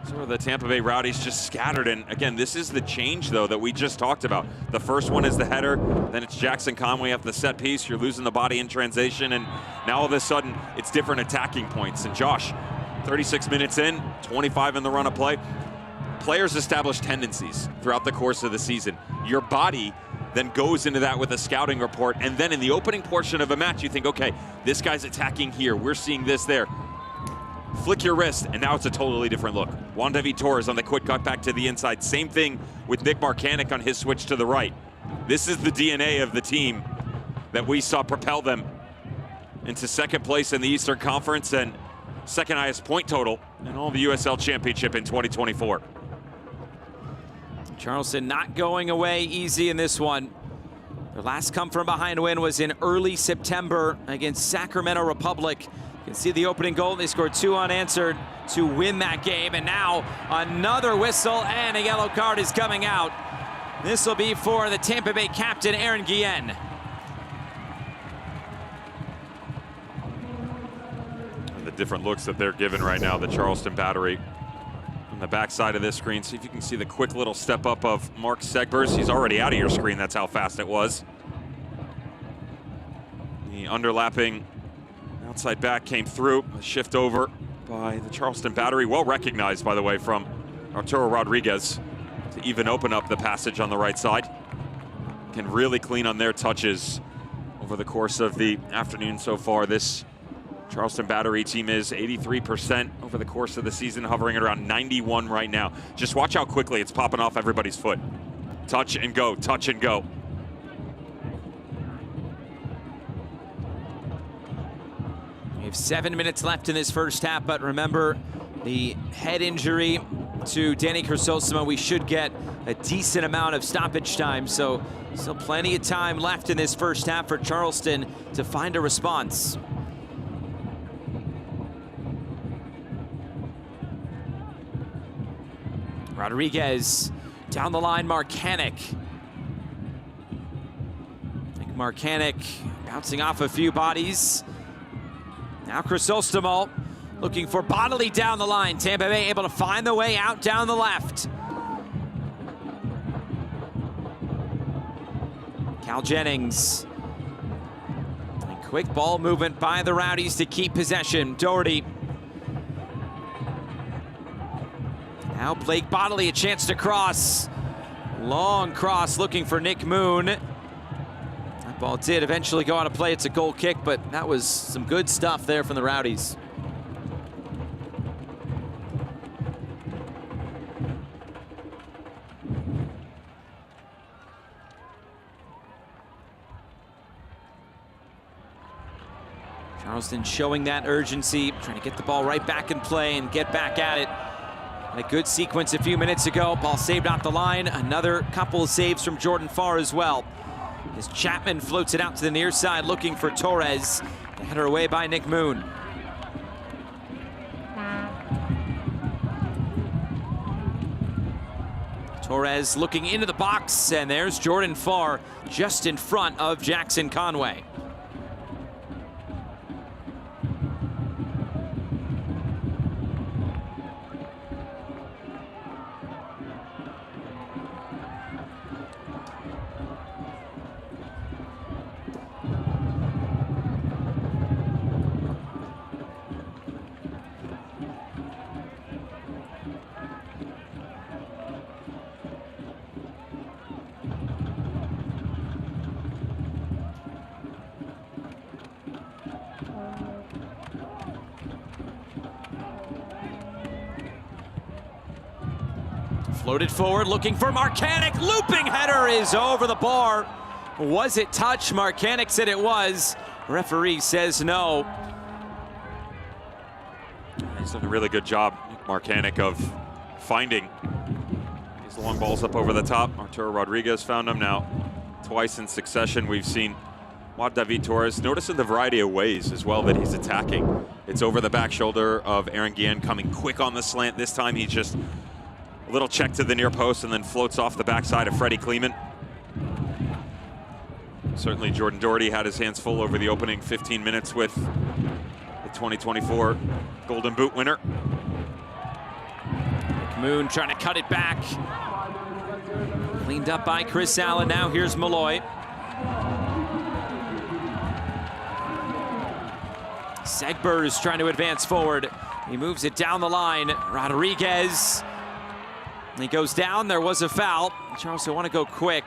sort of the Tampa Bay Rowdies just scattered. And again, this is the change, though, that we just talked about. The first one is the header, then it's Jackson Conway up the set piece. You're losing the body in transition, and now all of a sudden, it's different attacking points. And Josh, 36 minutes in, 25 in the run of play. Players establish tendencies throughout the course of the season. Your body then goes into that with a scouting report, and then in the opening portion of a match, you think, okay, this guy's attacking here, we're seeing this there. Flick your wrist, and now it's a totally different look. Juan David Torres on the quick cut back to the inside. Same thing with Nick Marcanic on his switch to the right. This is the DNA of the team that we saw propel them into second place in the Eastern Conference and second highest point total in all the USL Championship in 2024. Charleston not going away easy in this one. Their last come-from-behind win was in early September against Sacramento Republic. You can see the opening goal. They scored 2 unanswered to win that game. And now another whistle and a yellow card is coming out. This will be for the Tampa Bay captain, Aaron Guillen. The different looks that they're given right now, the Charleston Battery. On the back side of this screen, see if you can see the quick little step up of Mark Segbers. He's already out of your screen, that's how fast it was. The underlapping outside back came through, a shift over by the Charleston Battery. Well recognized, by the way, from Arturo Rodriguez to even open up the passage on the right side. Can really clean on their touches over the course of the afternoon so far. This Charleston Battery team is 83% over the course of the season, hovering at around 91 right now. Just watch how quickly it's popping off everybody's foot. Touch and go, touch and go. We have 7 minutes left in this first half, but remember the head injury to Danny Crisostomo. We should get a decent amount of stoppage time, so still plenty of time left in this first half for Charleston to find a response. Rodriguez down the line, Marcanic. Marcanic bouncing off a few bodies. Now Chrysostomol looking for Bodily down the line. Tampa Bay able to find the way out down the left. Cal Jennings. And quick ball movement by the Rowdies to keep possession. Doherty. Now Blake Bodily, a chance to cross. Long cross looking for Nick Moon. That ball did eventually go out of play. It's a goal kick, but that was some good stuff there from the Rowdies. Charleston showing that urgency, trying to get the ball right back in play and get back at it. And a good sequence a few minutes ago. Ball saved off the line. Another couple of saves from Jordan Farr as well. As Chapman floats it out to the near side looking for Torres. The header away by Nick Moon. Torres looking into the box, and there's Jordan Farr just in front of Jackson Conway. Floated forward, looking for Marcanic. Looping header is over the bar. Was it touch? Marcanic said it was. Referee says no. He's done a really good job, Marcanic, of finding these long balls up over the top. Arturo Rodriguez found them now twice in succession. We've seen Juan David Torres. Notice in the variety of ways as well that he's attacking. It's over the back shoulder of Aaron Guillen, coming quick on the slant. This time he's just a little check to the near post and then floats off the backside of Freddie Kleeman. Certainly Jordan Doherty had his hands full over the opening 15 minutes with the 2024 Golden Boot winner. Nick Moon trying to cut it back. Cleaned up by Chris Allen. Now here's Malloy. Segber's trying to advance forward. He moves it down the line. Rodriguez. He goes down. There was a foul. Charleston want to go quick.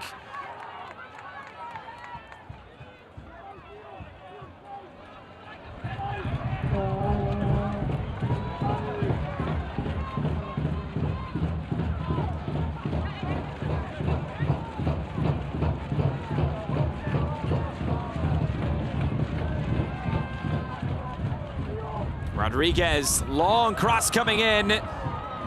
Rodriguez, long cross coming in. It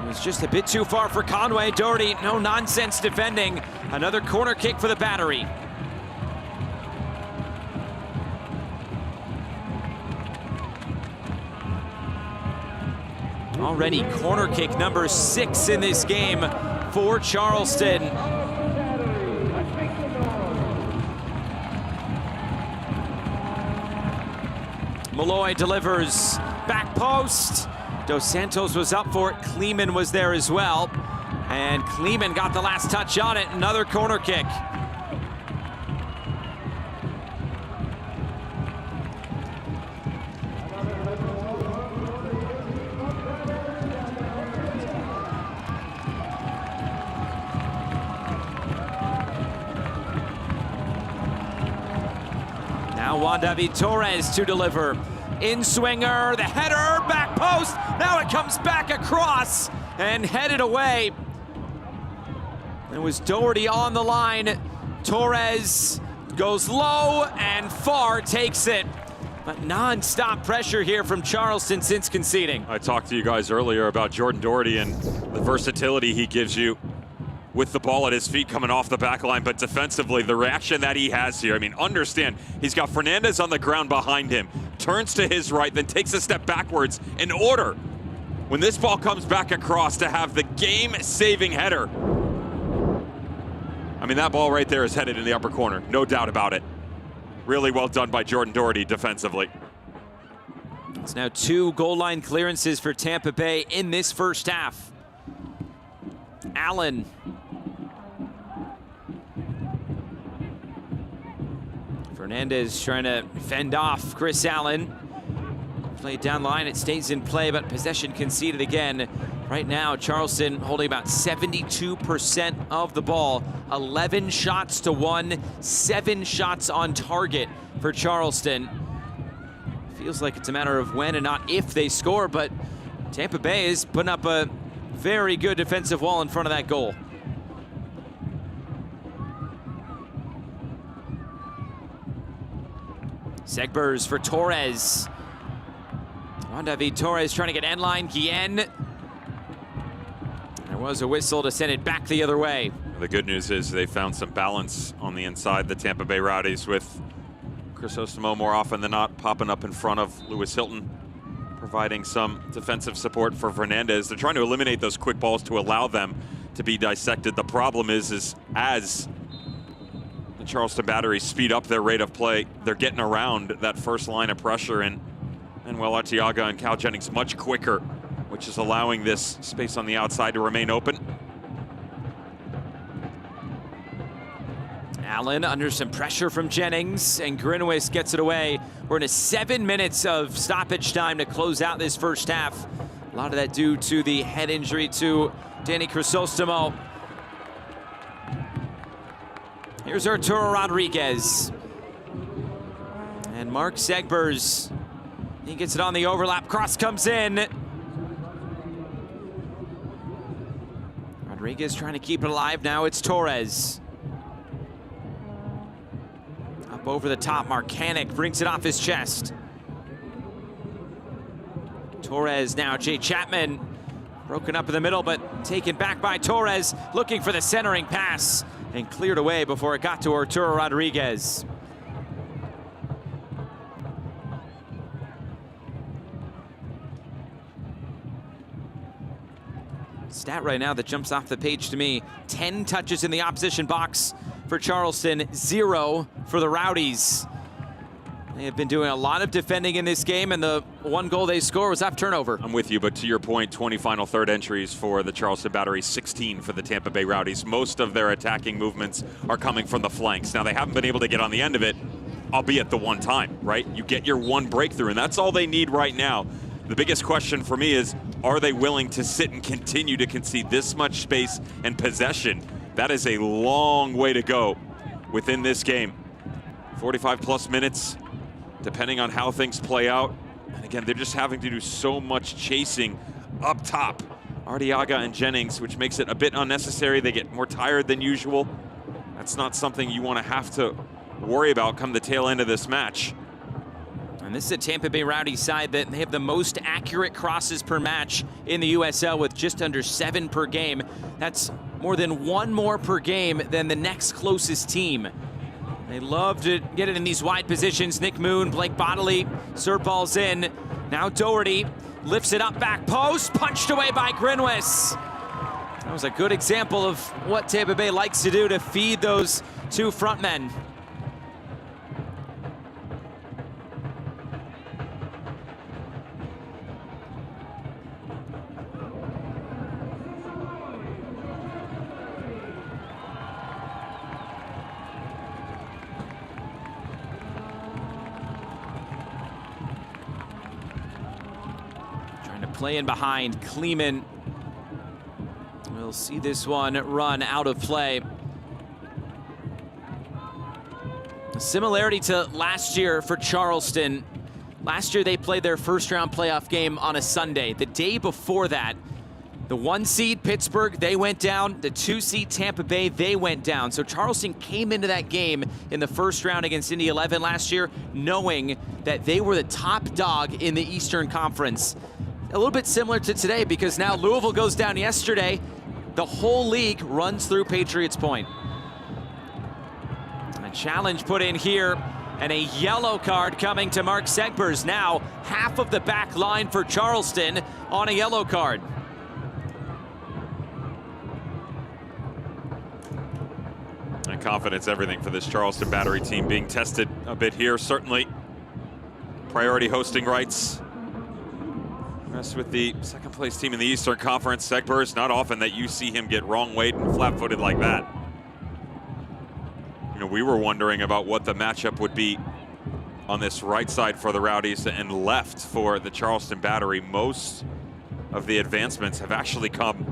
was just a bit too far for Conway. Doherty, no nonsense defending. Another corner kick for the Battery. Already corner kick number 6 in this game for Charleston. Malloy delivers, back post. Dos Santos was up for it. Kleeman was there as well. And Kleeman got the last touch on it. Another corner kick. Now Juan David Torres to deliver. In swinger, the header, back post. Now it comes back across and headed away. It was Doherty on the line. Torres goes low and Farr takes it. But non-stop pressure here from Charleston since conceding. I talked to you guys earlier about Jordan Doherty and the versatility he gives you with the ball at his feet coming off the back line, but defensively, the reaction that he has here, I mean, understand, he's got Fernandez on the ground behind him, turns to his right, then takes a step backwards in order, when this ball comes back across, to have the game-saving header. I mean, that ball right there is headed in the upper corner, no doubt about it. really well done by Jordan Doherty defensively. It's now 2 goal line clearances for Tampa Bay in this first half. Allen. Fernandez trying to fend off Chris Allen. Played down line, it stays in play, but possession conceded again. Right now, Charleston holding about 72% of the ball. 11 shots to 1, 7 shots on target for Charleston. Feels like it's a matter of when and not if they score, but Tampa Bay is putting up a very good defensive wall in front of that goal. Segbers for Torres. Juan David Torres trying to get end line. Guillen. There was a whistle to send it back the other way. The good news is they found some balance on the inside, the Tampa Bay Rowdies, with Crisostomo more often than not popping up in front of Lewis Hilton, providing some defensive support for Fernandez. They're trying to eliminate those quick balls to allow them to be dissected. The problem is as the Charleston Battery speed up their rate of play, they're getting around that first line of pressure, and Manuel Arteaga and Cal Jennings much quicker, which is allowing this space on the outside to remain open. Allen under some pressure from Jennings, and Grinwis gets it away. We're into 7 minutes of stoppage time to close out this first half. A lot of that due to the head injury to Danny Crisostomo. Here's Arturo Rodriguez. And Mark Segbers. He gets it on the overlap. Cross comes in. Rodriguez trying to keep it alive. Now it's Torres. Up over the top. Marcanic brings it off his chest. Torres now. Jay Chapman. Broken up in the middle, but taken back by Torres. Looking for the centering pass. And cleared away before it got to Arturo Rodriguez. Stat right now that jumps off the page to me: 10 touches in the opposition box for Charleston, 0 for the Rowdies. They have been doing a lot of defending in this game, and the 1 goal they score was off turnover. I'm with you, but to your point, 20 final third entries for the Charleston Battery, 16 for the Tampa Bay Rowdies. Most of their attacking movements are coming from the flanks. Now, they haven't been able to get on the end of it, albeit the one time, right? You get your 1 breakthrough, and that's all they need right now. The biggest question for me is, are they willing to sit and continue to concede this much space and possession? That is a long way to go within this game. 45+ minutes, depending on how things play out. And again, they're just having to do so much chasing up top. Arteaga and Jennings, which makes it a bit unnecessary. They get more tired than usual. That's not something you want to have to worry about come the tail end of this match. And this is a Tampa Bay Rowdies side that they have the most accurate crosses per match in the USL, with just under 7 per game. That's more than 1 more per game than the next closest team. They love to get it in these wide positions. Nick Moon, Blake Bodley, serve balls in. Now Doherty lifts it up, back post, punched away by Grinwis. That was a good example of what Tampa Bay likes to do to feed those 2 front men. Play in behind. Kleeman will see this one run out of play. A similarity to last year for Charleston. Last year they played their first round playoff game on a Sunday. The day before that, the 1 seed Pittsburgh, they went down. The 2 seed Tampa Bay, they went down. So Charleston came into that game in the first round against Indy 11 last year, knowing that they were the top dog in the Eastern Conference. A little bit similar to today, because now Louisville goes down yesterday. The whole league runs through Patriots Point. A challenge put in here, and a yellow card coming to Mark Segbers. Now half of the back line for Charleston on a yellow card. And confidence, everything for this Charleston Battery team being tested a bit here, certainly. Priority hosting rights. Rest with the second place team in the Eastern Conference. Segbers, not often that you see him get wrong weight and flat-footed like that. You know, we were wondering about what the matchup would be on this right side for the Rowdies and left for the Charleston Battery. Most of the advancements have actually come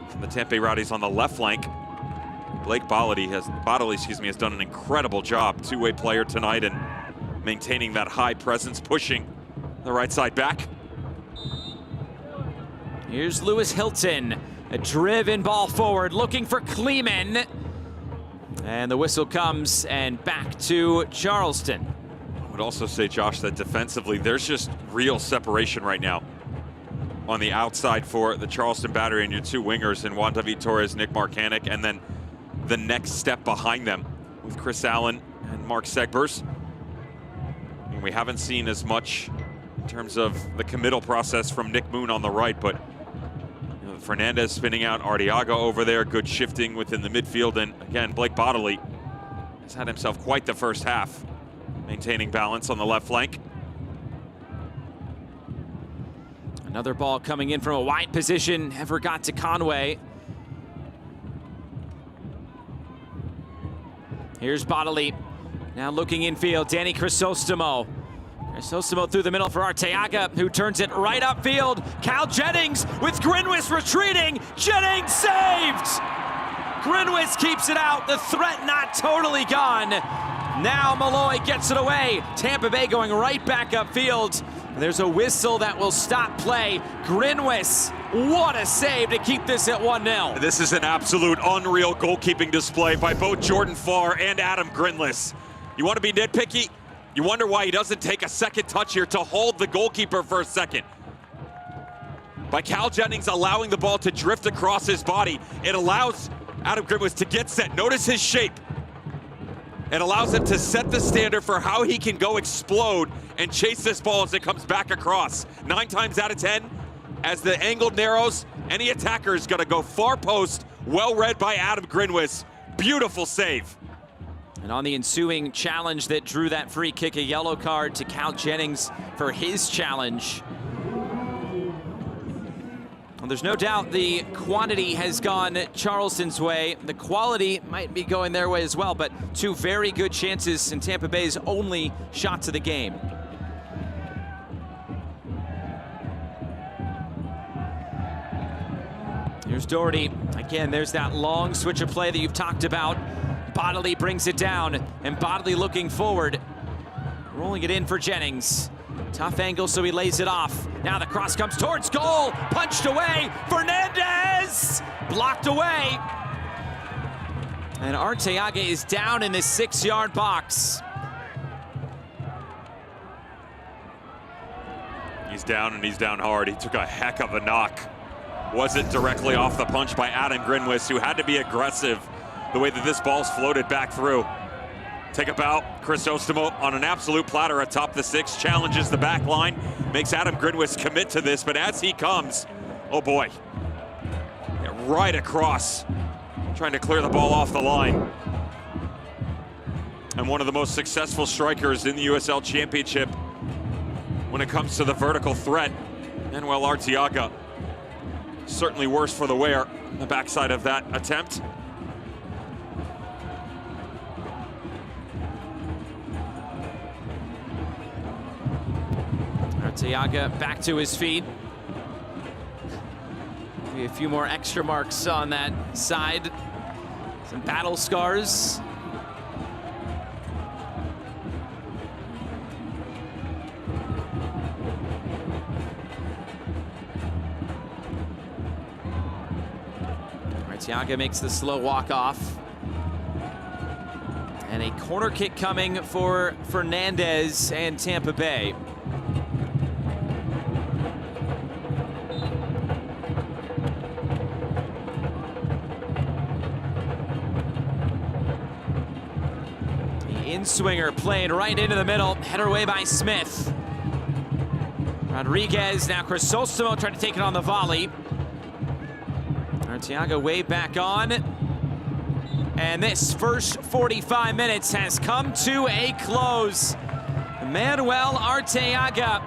from the Tampa Rowdies on the left flank. Blake Bodley has done an incredible job, two-way player tonight, and maintaining that high presence, pushing the right side back. Here's Lewis Hilton, a driven ball forward, looking for Kleeman. And the whistle comes, and back to Charleston. I would also say, Josh, that defensively, there's just real separation right now on the outside for the Charleston Battery and your two wingers in Juan David Torres, Nick Marcanic, and then the next step behind them with Chris Allen and Mark Segbers. And we haven't seen as much in terms of the committal process from Nick Moon on the right, but you know, Fernandez spinning out, Arteaga over there, good shifting within the midfield, and again, Blake Bodley has had himself quite the first half, maintaining balance on the left flank. Another ball coming in from a wide position, never got to Conway. Here's Bodley, now looking infield, Danny Crisostomo. Crisostomo through the middle for Arteaga, who turns it right upfield. Cal Jennings with Grinwis retreating. Jennings saved! Grinwis keeps it out, the threat not totally gone. Now Malloy gets it away. Tampa Bay going right back upfield. There's a whistle that will stop play. Grinwis, what a save to keep this at 1-0. This is an absolute unreal goalkeeping display by both Jordan Farr and Adam Grinwis. You want to be nitpicky? You wonder why he doesn't take a second touch here to hold the goalkeeper for a second. By Cal Jennings allowing the ball to drift across his body, it allows Adam Grinwis to get set. Notice his shape. It allows him to set the standard for how he can go explode and chase this ball as it comes back across. 9 times out of 10, as the angle narrows, any attacker is gonna go far post. Well read by Adam Grinwis. Beautiful save. And on the ensuing challenge that drew that free kick, a yellow card to Cal Jennings for his challenge. Well, there's no doubt the quantity has gone Charleston's way. The quality might be going their way as well, but two very good chances in Tampa Bay's only shots of the game. Here's Doherty. Again, there's that long switch of play that you've talked about. Bodley brings it down, and Bodley looking forward. Rolling it in for Jennings. Tough angle, so he lays it off. Now the cross comes towards goal. Punched away. Fernandez! Blocked away. And Arteaga is down in the 6-yard box. He's down, and he's down hard. He took a heck of a knock. Wasn't directly off the punch by Adam Grinwis, who had to be aggressive the way that this ball's floated back through. Take a bow. Crisostomo on an absolute platter atop the 6, challenges the back line, makes Adam Grinwis commit to this, but as he comes, oh boy, yeah, right across, trying to clear the ball off the line. And one of the most successful strikers in the USL Championship when it comes to the vertical threat. Manuel Arteaga, certainly worse for the wear, the backside of that attempt. Arteaga back to his feet. Maybe a few more extra marks on that side. Some battle scars. Arteaga makes the slow walk off. And a corner kick coming for Fernandez and Tampa Bay. In-swinger playing right into the middle, header away by Smith. Rodriguez, now Crisostomo trying to take it on the volley. Arteaga way back on. And this first 45 minutes has come to a close. Manuel Arteaga,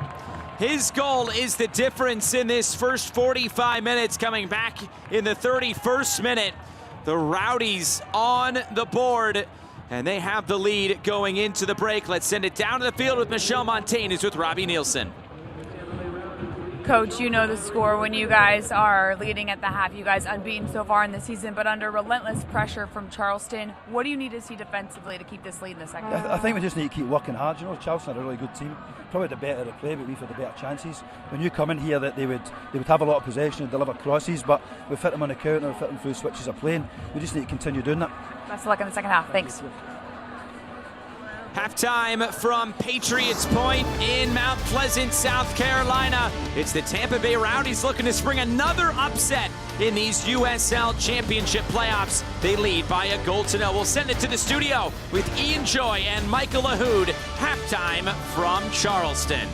his goal is the difference in this first 45 minutes, coming back in the 31st minute. The Rowdies on the board, and they have the lead going into the break. Let's send it down to the field with Michelle Montaigne, who's with Robbie Nielsen. Coach, you know the score when you guys are leading at the half. You guys unbeaten so far in the season, but under relentless pressure from Charleston. What do you need to see defensively to keep this lead in the second half? I think we just need to keep working hard. You know, Charleston are a really good team. Probably the better the play, but we've had the better chances. When you come in here, that they would have a lot of possession and deliver crosses, but we've hit them on the counter, we've hit them through switches of playing. We just need to continue doing that. Best of luck in the second half. Thanks. Halftime from Patriots Point in Mount Pleasant, South Carolina. It's the Tampa Bay Rowdies looking to spring another upset in these USL Championship playoffs. They lead by a goal to 0. We'll send it to the studio with Ian Joy and Michael Lahoud. Halftime from Charleston.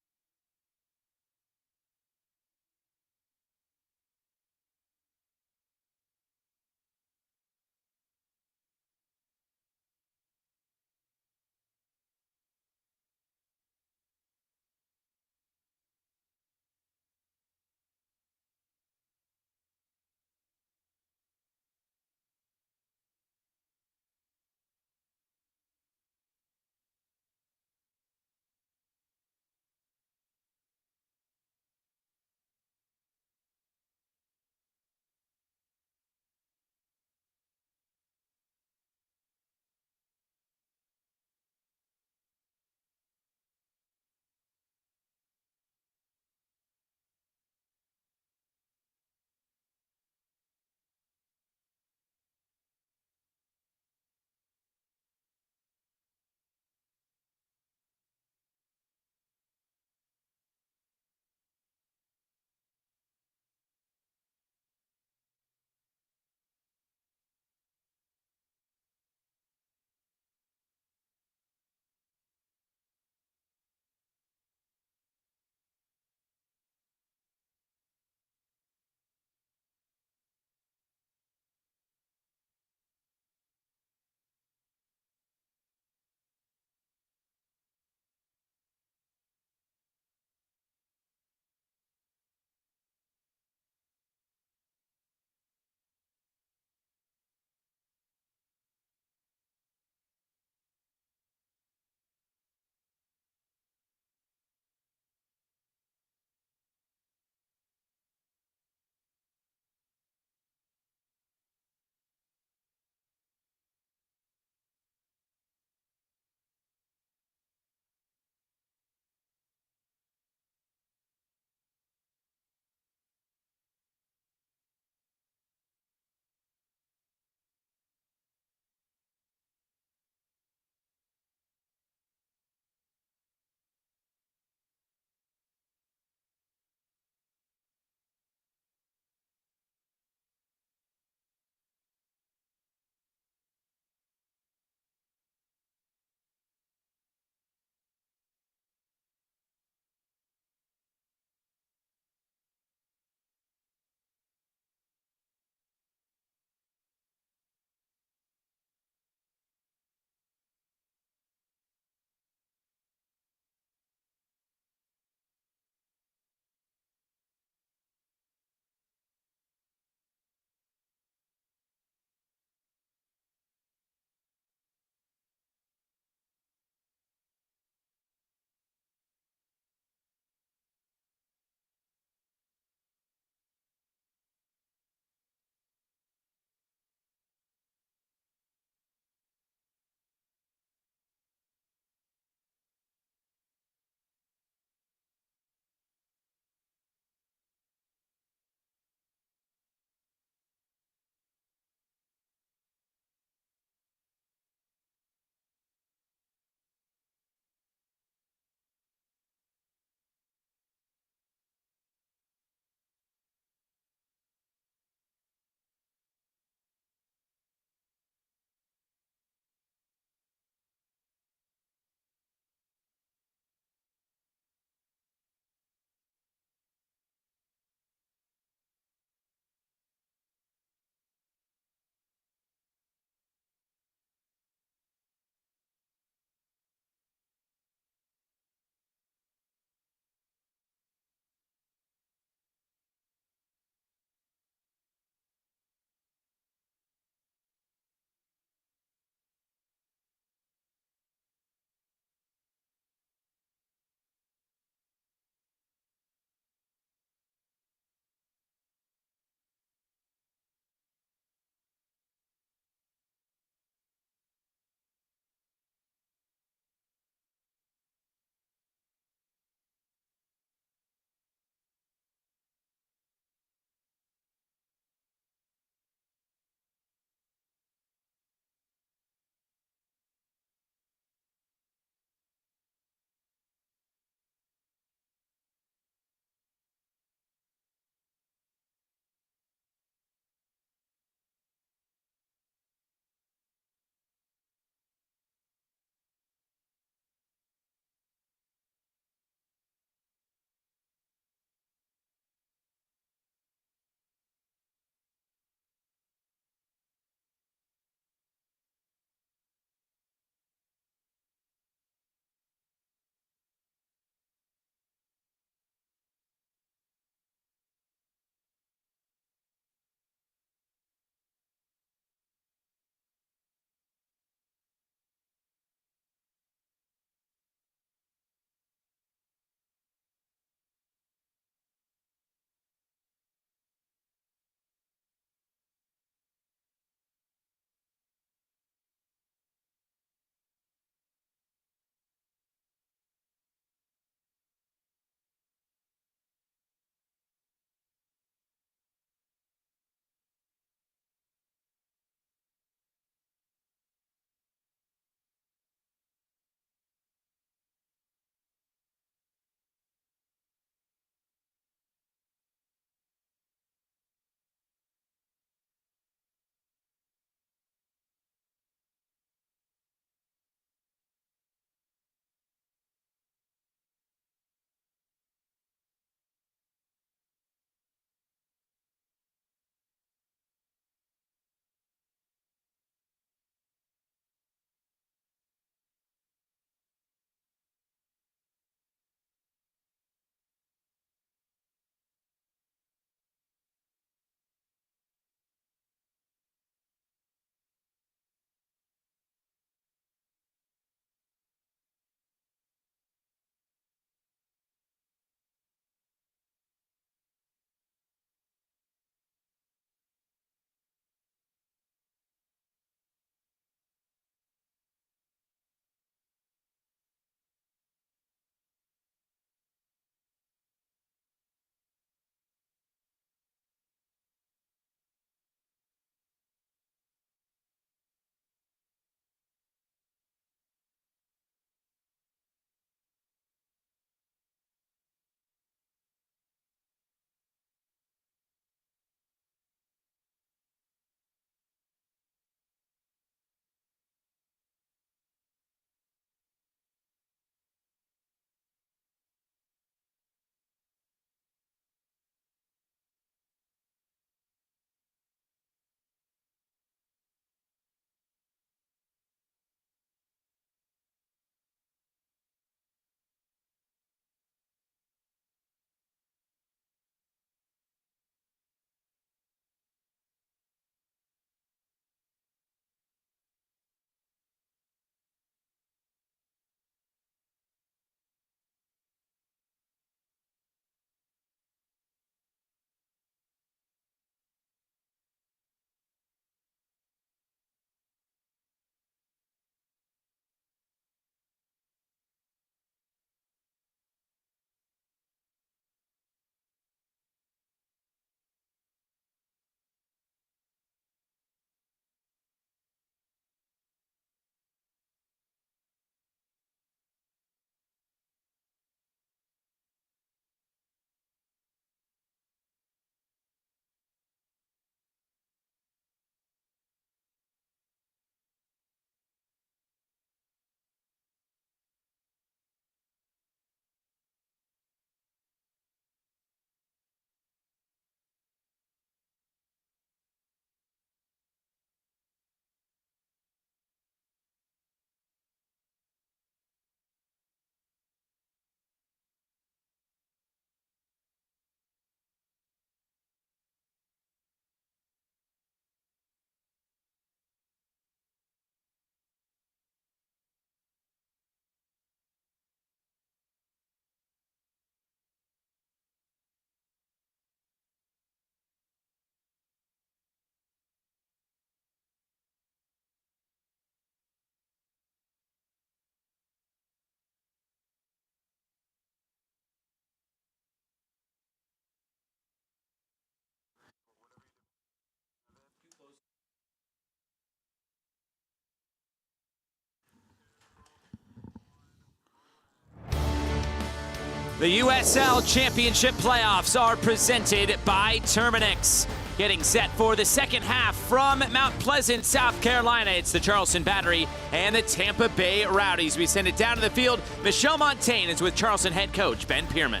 The USL Championship playoffs are presented by Terminix. Getting set for the second half from Mount Pleasant, South Carolina. It's the Charleston Battery and the Tampa Bay Rowdies. We send it down to the field. Michelle Montaigne is with Charleston head coach Ben Pierman.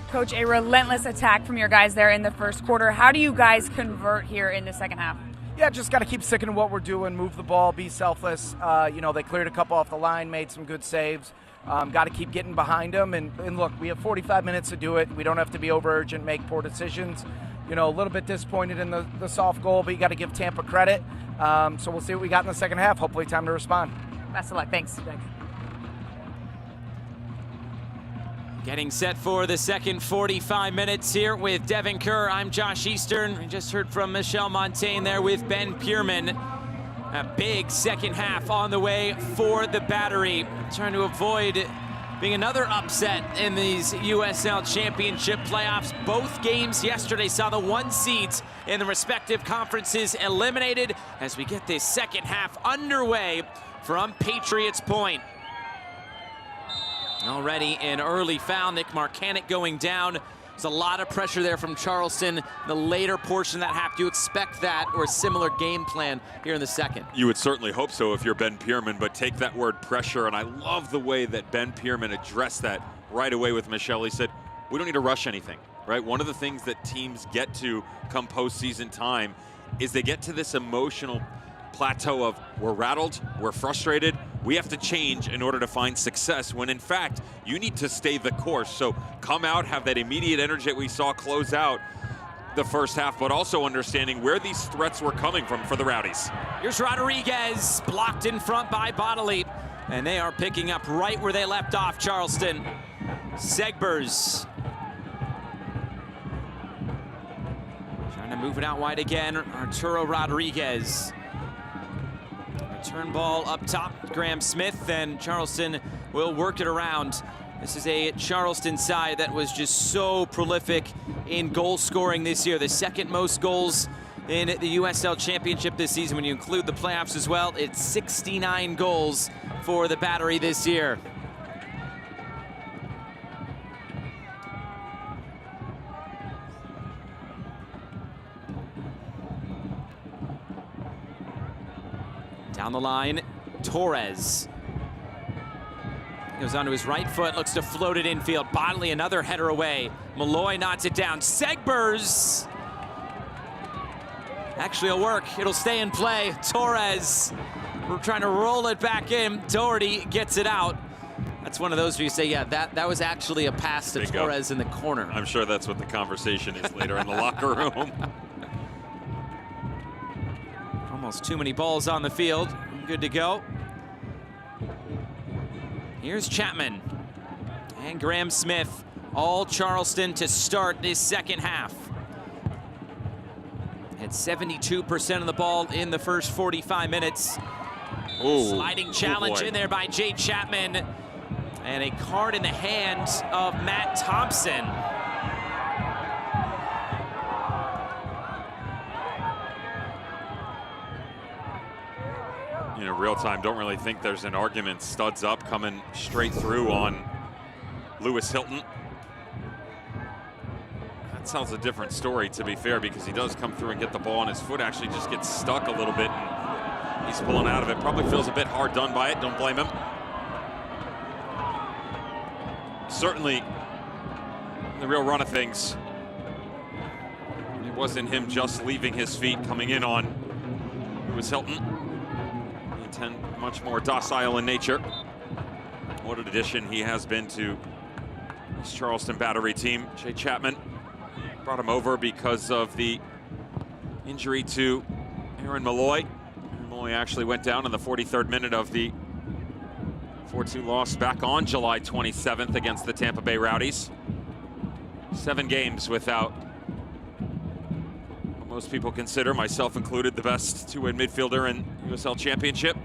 Coach, a relentless attack from your guys there in the first quarter. How do you guys convert here in the second half? Yeah, just got to keep sticking to what we're doing, move the ball, be selfless. They cleared a couple off the line, made some good saves. Got to keep getting behind them. And look, we have 45 minutes to do it. We don't have to be over urgent, make poor decisions. A little bit disappointed in the soft goal, but you got to give Tampa credit. So we'll see what we got in the second half. Hopefully time to respond. Best of luck. Thanks. Getting set for the second 45 minutes here with Devin Kerr. I'm Josh Eastern. We just heard from Michelle Montaigne there with Ben Pierman. A big second half on the way for the Battery. Trying to avoid being another upset in these USL Championship playoffs. Both games yesterday saw the 1 seeds in the respective conferences eliminated as we get this second half underway from Patriots Point. Already an early foul, Nick Marcanic going down. There's a lot of pressure there from Charleston. The later portion of that half, do you expect that or a similar game plan here in the second? You would certainly hope so if you're Ben Pierman, but take that word pressure, and I love the way that Ben Pierman addressed that right away with Michelle. He said, we don't need to rush anything, right? One of the things that teams get to come postseason time is they get to this emotional plateau of we're rattled, we're frustrated, we have to change in order to find success, when in fact you need to stay the course. So come out, have that immediate energy that we saw close out the first half, but also understanding where these threats were coming from for the Rowdies. Here's Rodriguez, blocked in front by Bodily, and they are picking up right where they left off, Charleston. Segbers trying to move it out wide again. Arturo Rodriguez. Return ball up top, Graham Smith, and Charleston will work it around. This is a Charleston side that was just so prolific in goal scoring this year. The second most goals in the USL Championship this season. When you include the playoffs as well, it's 69 goals for the Battery this year. Down the line, Torres. Goes onto his right foot, looks to float it infield. Bodily, another header away. Malloy knocks it down. Segbers. Actually, it'll work. It'll stay in play. Torres. We're trying to roll it back in. Doherty gets it out. That's one of those where you say, yeah, that was actually a pass to Torres in the corner. I'm sure that's what the conversation is later in the locker room. Almost too many balls on the field. Good to go. Here's Chapman and Graham Smith. All Charleston to start this second half. Had 72% of the ball in the first 45 minutes. Ooh, sliding challenge in there by Jay Chapman. And a card in the hand of Matt Thompson. Real time, don't really think there's an argument. Studs up, coming straight through on Lewis Hilton. That sounds a different story, to be fair, because he does come through and get the ball, and his foot actually just gets stuck a little bit, and he's pulling out of it. Probably feels a bit hard done by it, don't blame him. Certainly, the real run of things, it wasn't him just leaving his feet, coming in on Lewis Hilton. Much more docile in nature. What an addition he has been to this Charleston Battery team. Jay Chapman brought him over because of the injury to Aaron Malloy. Malloy actually went down in the 43rd minute of the 4-2 loss back on July 27th against the Tampa Bay Rowdies. 7 games without what most people consider, myself included, the best two-way midfielder in USL Championship.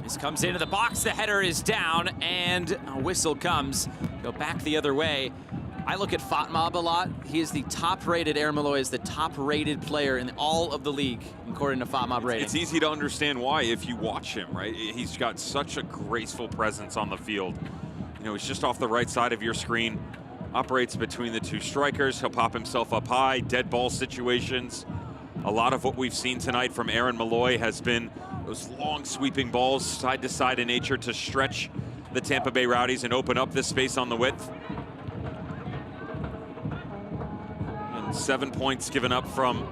This comes into the box, the header is down, and a whistle comes. Go back the other way. I look at Fatmob a lot. He is the top-rated, Aaron Malloy is the top-rated player in all of the league, according to Fatmob rating. It's easy to understand why if you watch him, right? He's got such a graceful presence on the field. You know, he's just off the right side of your screen, operates between the two strikers. He'll pop himself up high, dead ball situations. A lot of what we've seen tonight from Aaron Malloy has been those long sweeping balls, side to side in nature, to stretch the Tampa Bay Rowdies and open up this space on the width. And 7 points given up from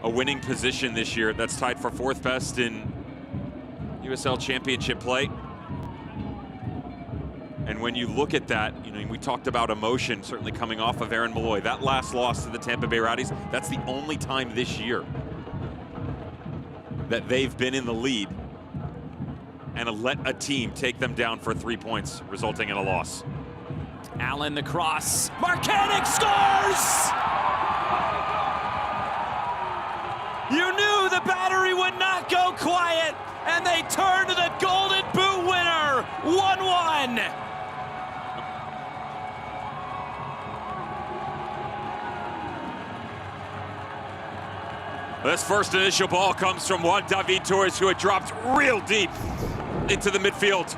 a winning position this year. That's tied for 4th best in USL Championship play. And when you look at that, you know, we talked about emotion certainly coming off of Aaron Malloy. That last loss to the Tampa Bay Rowdies, that's the only time this year that they've been in the lead and let a team take them down for 3 points, resulting in a loss. Allen the cross. Marcanic scores! You knew the Battery would not go quiet, and they turned to the Golden Boot winner, 1-1. This first initial ball comes from Juan David Torres, who had dropped real deep into the midfield.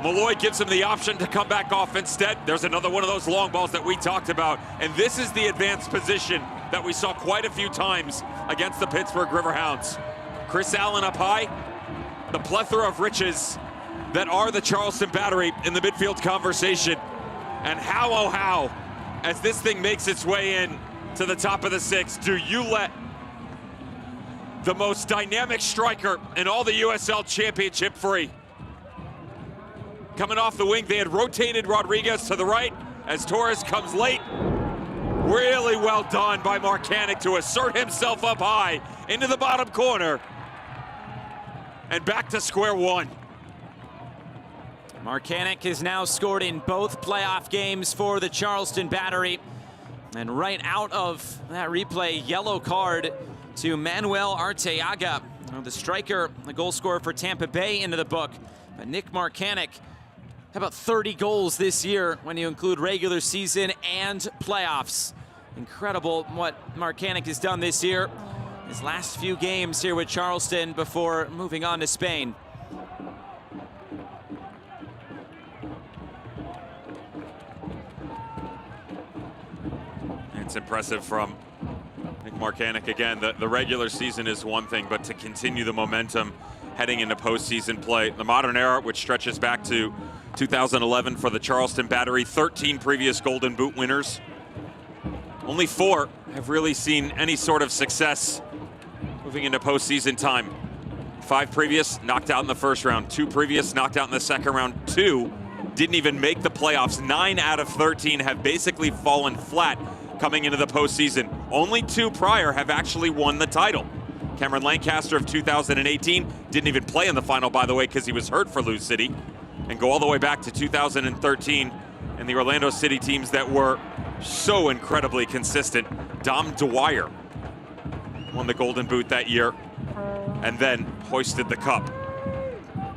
Malloy gives him the option to come back off instead. There's another one of those long balls that we talked about, and this is the advanced position that we saw quite a few times against the Pittsburgh Riverhounds. Chris Allen up high, the plethora of riches that are the Charleston Battery in the midfield conversation. And how, oh how, as this thing makes its way in to the top of the 6, do you let the most dynamic striker in all the USL Championship free? Coming off the wing, they had rotated Rodriguez to the right as Torres comes late. Really well done by Marcanic to assert himself up high into the bottom corner. And back to square one. Marcanic has now scored in both playoff games for the Charleston Battery. And right out of that replay, yellow card to Manuel Arteaga, the striker, the goal scorer for Tampa Bay, into the book. But Nick Marcanic, how about 30 goals this year when you include regular season and playoffs? Incredible what Marcanic has done this year. His last few games here with Charleston before moving on to Spain. It's impressive from Nick Marcanic. Again, the regular season is one thing, but to continue the momentum heading into postseason play. The modern era, which stretches back to 2011 for the Charleston Battery, 13 previous Golden Boot winners. Only 4 have really seen any sort of success moving into postseason time. 5 previous knocked out in the first round, 2 previous knocked out in the second round, 2 didn't even make the playoffs. 9 out of 13 have basically fallen flat coming into the postseason. Only 2 prior have actually won the title. Cameron Lancaster of 2018 didn't even play in the final, by the way, because he was hurt for Lou City. And go all the way back to 2013 and the Orlando City teams that were so incredibly consistent. Dom Dwyer won the Golden Boot that year and then hoisted the cup.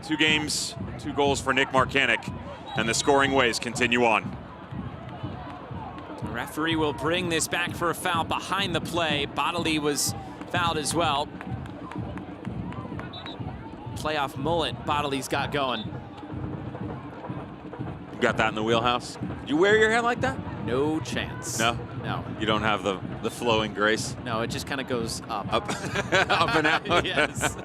2 games, 2 goals for Nick Marcanic, and the scoring ways continue on. The referee will bring this back for a foul behind the play. Bodily was fouled as well. Playoff mullet Bodily's got going. You got that in the wheelhouse? You wear your hair like that? No chance. No? No. You don't have the flowing grace? No, it just kind of goes up. Up, up and out? Yes.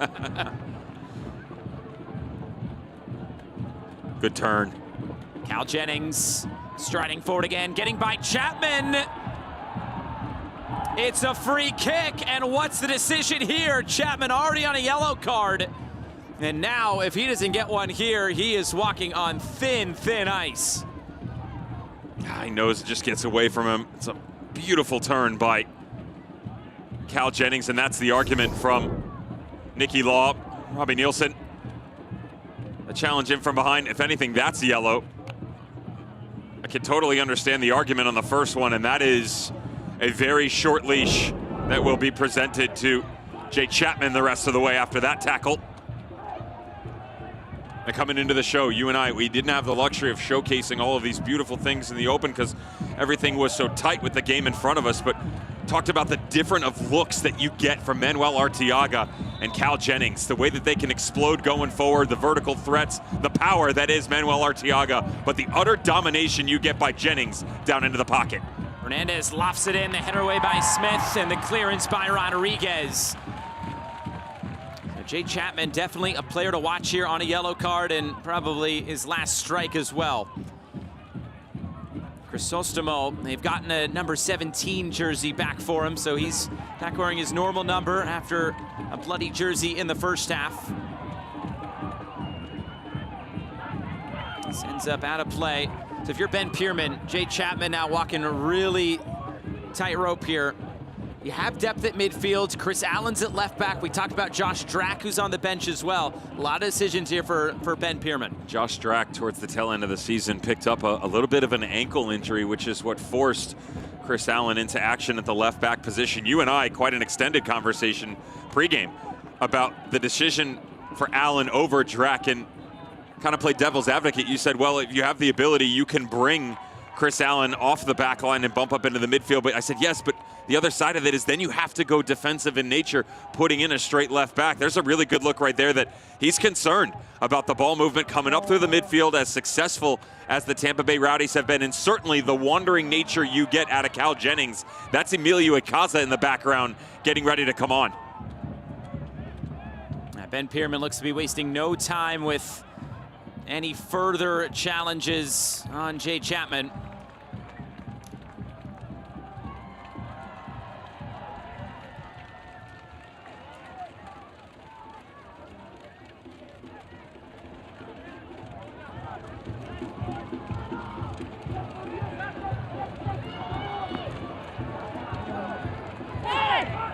Good turn. Cal Jennings striding forward again, getting by Chapman. It's a free kick, and what's the decision here? Chapman already on a yellow card. And now, if he doesn't get one here, he is walking on thin, thin ice. He knows it just gets away from him. It's a beautiful turn by Cal Jennings, and that's the argument from Nicky Law, Robbie Nielsen. A challenge in from behind. If anything, that's yellow. I can totally understand the argument on the first one, and that is a very short leash that will be presented to Jake Chapman the rest of the way after that tackle. And coming into the show, you and I, we didn't have the luxury of showcasing all of these beautiful things in the open because everything was so tight with the game in front of us, but talked about the different of looks that you get from Manuel Arteaga and Cal Jennings, the way that they can explode going forward, the vertical threats, the power that is Manuel Arteaga, but the utter domination you get by Jennings down into the pocket. Hernandez lofts it in, the header away by Smith, and the clearance by Rodriguez. So Jay Chapman, definitely a player to watch here on a yellow card, and probably his last strike as well. Crisostomo, they've gotten a number 17 jersey back for him, so he's back wearing his normal number after a bloody jersey in the first half. This ends up out of play. So if you're Ben Pierman, Jay Chapman now walking a really tight rope here. You have depth at midfield. Chris Allen's at left back. We talked about Josh Drack, who's on the bench as well. A lot of decisions here for Ben Pierman. Josh Drack, towards the tail end of the season, picked up a little bit of an ankle injury, which is what forced Chris Allen into action at the left back position. You and I, quite an extended conversation pregame about the decision for Allen over Drack, and kind of play devil's advocate. You said, well, if you have the ability, you can bring Chris Allen off the back line and bump up into the midfield. But I said, yes, but the other side of it is then you have to go defensive in nature, putting in a straight left back. There's a really good look right there that he's concerned about the ball movement coming up through the midfield, as successful as the Tampa Bay Rowdies have been, and certainly the wandering nature you get out of Cal Jennings. That's Emilio Icaza in the background getting ready to come on. Ben Pierman looks to be wasting no time with any further challenges on Jay Chapman.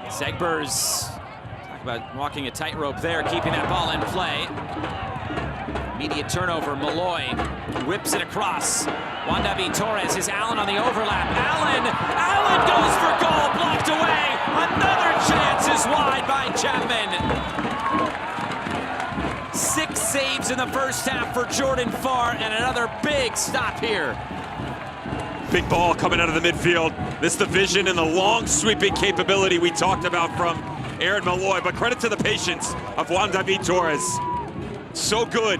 Zegbers, talk about walking a tightrope there, keeping that ball in play. Immediate turnover, Malloy whips it across. Juan David Torres is Allen on the overlap. Allen goes for goal, blocked away. Another chance is wide by Chapman. 6 saves in the first half for Jordan Farr, and another big stop here. Big ball coming out of the midfield. This is the vision and the long sweeping capability we talked about from Aaron Malloy, but credit to the patience of Juan David Torres. So good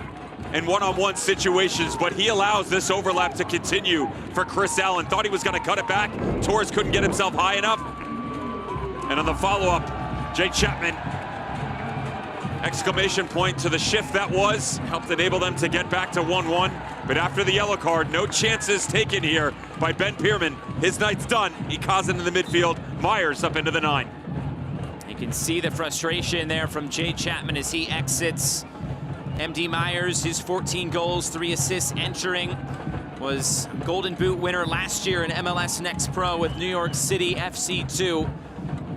in one-on-one situations, but he allows this overlap to continue for Chris Allen. Thought he was going to cut it back. Torres couldn't get himself high enough. And on the follow-up, Jay Chapman, exclamation point to the shift that was, helped enable them to get back to 1-1. But after the yellow card, no chances taken here by Ben Pierman. His night's done. Icaza in the midfield, Myers up into the 9. You can see the frustration there from Jay Chapman as he exits. MD Myers, his 14 goals, 3 assists entering, was Golden Boot winner last year in MLS Next Pro with New York City FC2.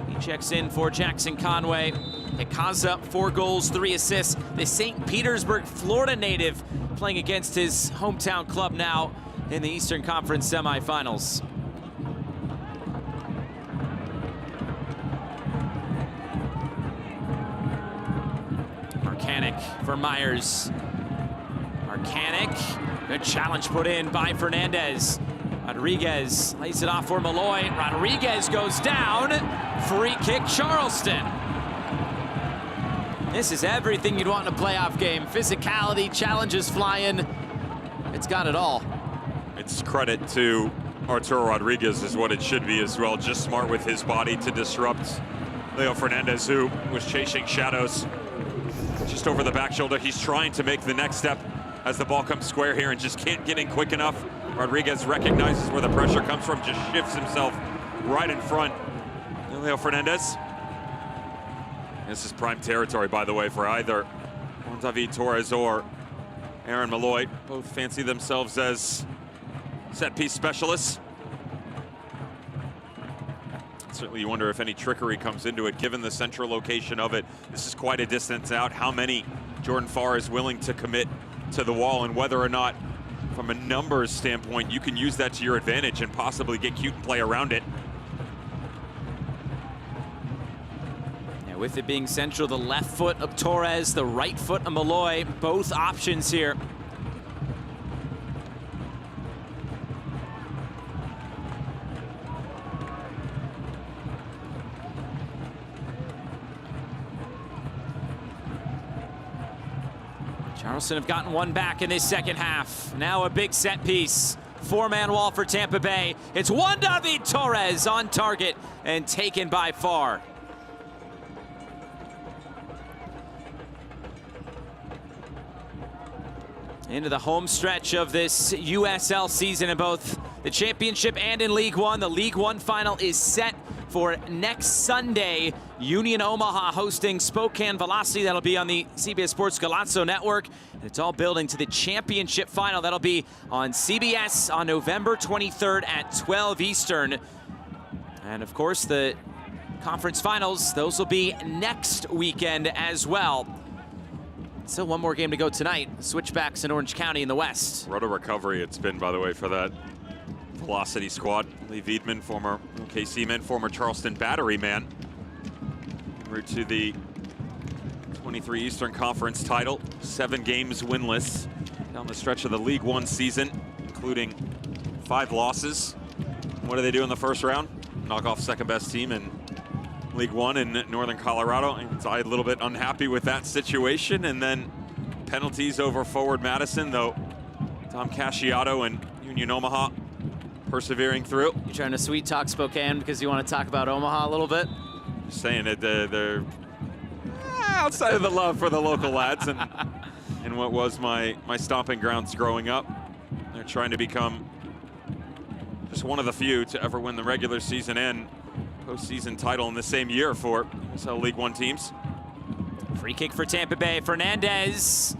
He checks in for Jackson Conway. Icaza, 4 goals, 3 assists. The St. Petersburg, Florida native, playing against his hometown club now in the Eastern Conference semifinals. Marcanic for Myers. Marcanic, good challenge put in by Fernandez. Rodriguez lays it off for Malloy. Rodriguez goes down. Free kick, Charleston. This is everything you'd want in a playoff game. Physicality, challenges flying. It's got it all. It's credit to Arturo Rodriguez is what it should be as well. Just smart with his body to disrupt Leo Fernandez, who was chasing shadows just over the back shoulder. He's trying to make the next step as the ball comes square here and just can't get in quick enough. Rodriguez recognizes where the pressure comes from, just shifts himself right in front. Leo Fernandez. This is prime territory, by the way, for either Juan David Torres or Aaron Malloy. Both fancy themselves as set-piece specialists. Certainly you wonder if any trickery comes into it, given the central location of it. This is quite a distance out. How many Jordan Farr is willing to commit to the wall, and whether or not, from a numbers standpoint, you can use that to your advantage and possibly get cute and play around it. With it being central, the left foot of Torres, the right foot of Malloy, both options here. Charleston have gotten one back in this second half. Now a big set piece. Four-man wall for Tampa Bay. It's Juan David Torres on target and taken by far. Into the home stretch of this USL season in both the championship and in League One. The League One final is set for next Sunday. Union Omaha hosting Spokane Velocity. That'll be on the CBS Sports Golazo Network. And it's all building to the championship final. That'll be on CBS on November 23rd at 12 Eastern. And of course, the conference finals, those will be next weekend as well. Still one more game to go tonight. Switchbacks in Orange County in the West. What a recovery it's been, by the way, for that Velocity squad. Lee Wiedman, former OKC man, former Charleston Battery man. We're to the 23 Eastern Conference title. 7 games winless down the stretch of the League One season, including 5 losses. What do they do in the first round? Knock off second best team in League One in Northern Colorado. I'm a little bit unhappy with that situation. And then penalties over Forward Madison, though Tom Casciato and Union Omaha persevering through. You trying to sweet talk Spokane because you want to talk about Omaha a little bit? Just saying that they're outside of the love for the local lads and what was my stomping grounds growing up. They're trying to become just one of the few to ever win the regular season and postseason title in the same year for USL League One teams. Free kick for Tampa Bay. Fernandez.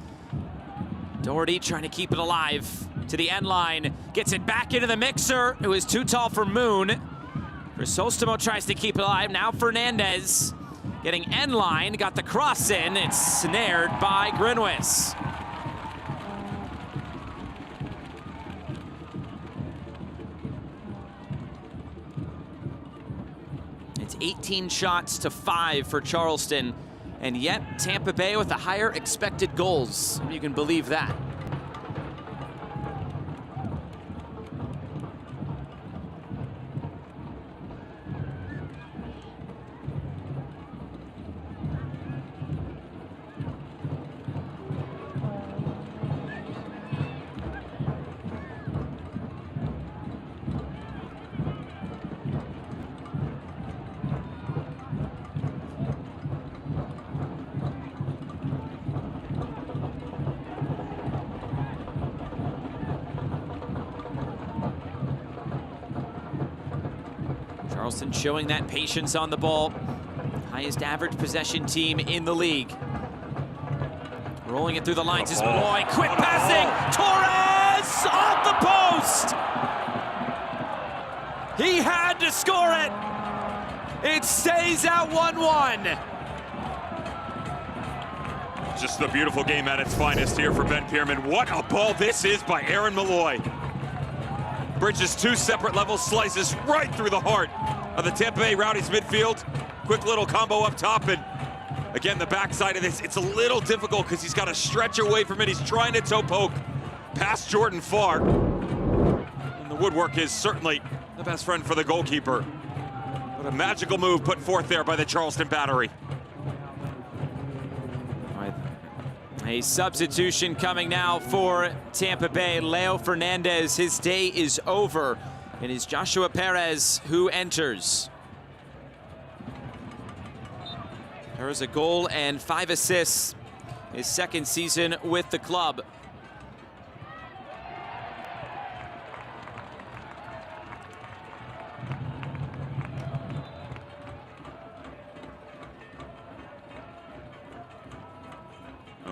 Doherty trying to keep it alive to the end line. Gets it back into the mixer. It was too tall for Moon. Crisostamo tries to keep it alive. Now Fernandez getting end line. Got the cross in. It's snared by Grinwis. It's 18 shots to 5 for Charleston, and yet Tampa Bay with the higher expected goals. You can believe that. Charleston showing that patience on the ball. Highest average possession team in the league. Rolling it through the lines is Malloy. Quick passing. Torres off the post. He had to score it. It stays at 1-1. Just the beautiful game at its finest here for Ben Pierman. What a ball this is by Aaron Malloy. Bridges 2 separate levels, slices right through the heart of the Tampa Bay Rowdies midfield. Quick little combo up top, and again, the backside of this, it's a little difficult because he's got to stretch away from it. He's trying to toe poke past Jordan Farr. And the woodwork is certainly the best friend for the goalkeeper. What a magical move put forth there by the Charleston Battery. A substitution coming now for Tampa Bay. Leo Fernandez, his day is over. It is Joshua Perez who enters. There is a goal and 5 assists his second season with the club.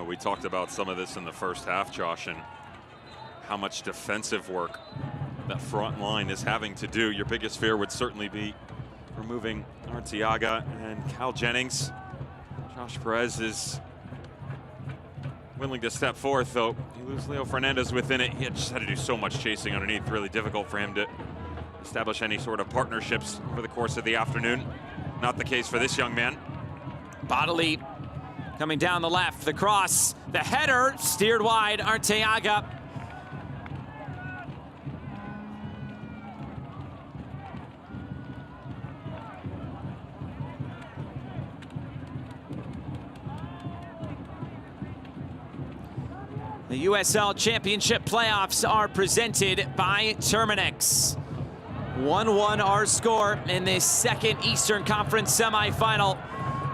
We talked about some of this in the first half, Josh, and how much defensive work that front line is having to do. Your biggest fear would certainly be removing Arteaga and Cal Jennings. Josh Perez is willing to step forth, though. You lose Leo Fernandez within it. He just had to do so much chasing underneath. Really difficult for him to establish any sort of partnerships over the course of the afternoon. Not the case for this young man. Bodily coming down the left, the cross, the header, steered wide, Arteaga. The USL Championship playoffs are presented by Terminix. 1-1 our score in this second Eastern Conference semifinal.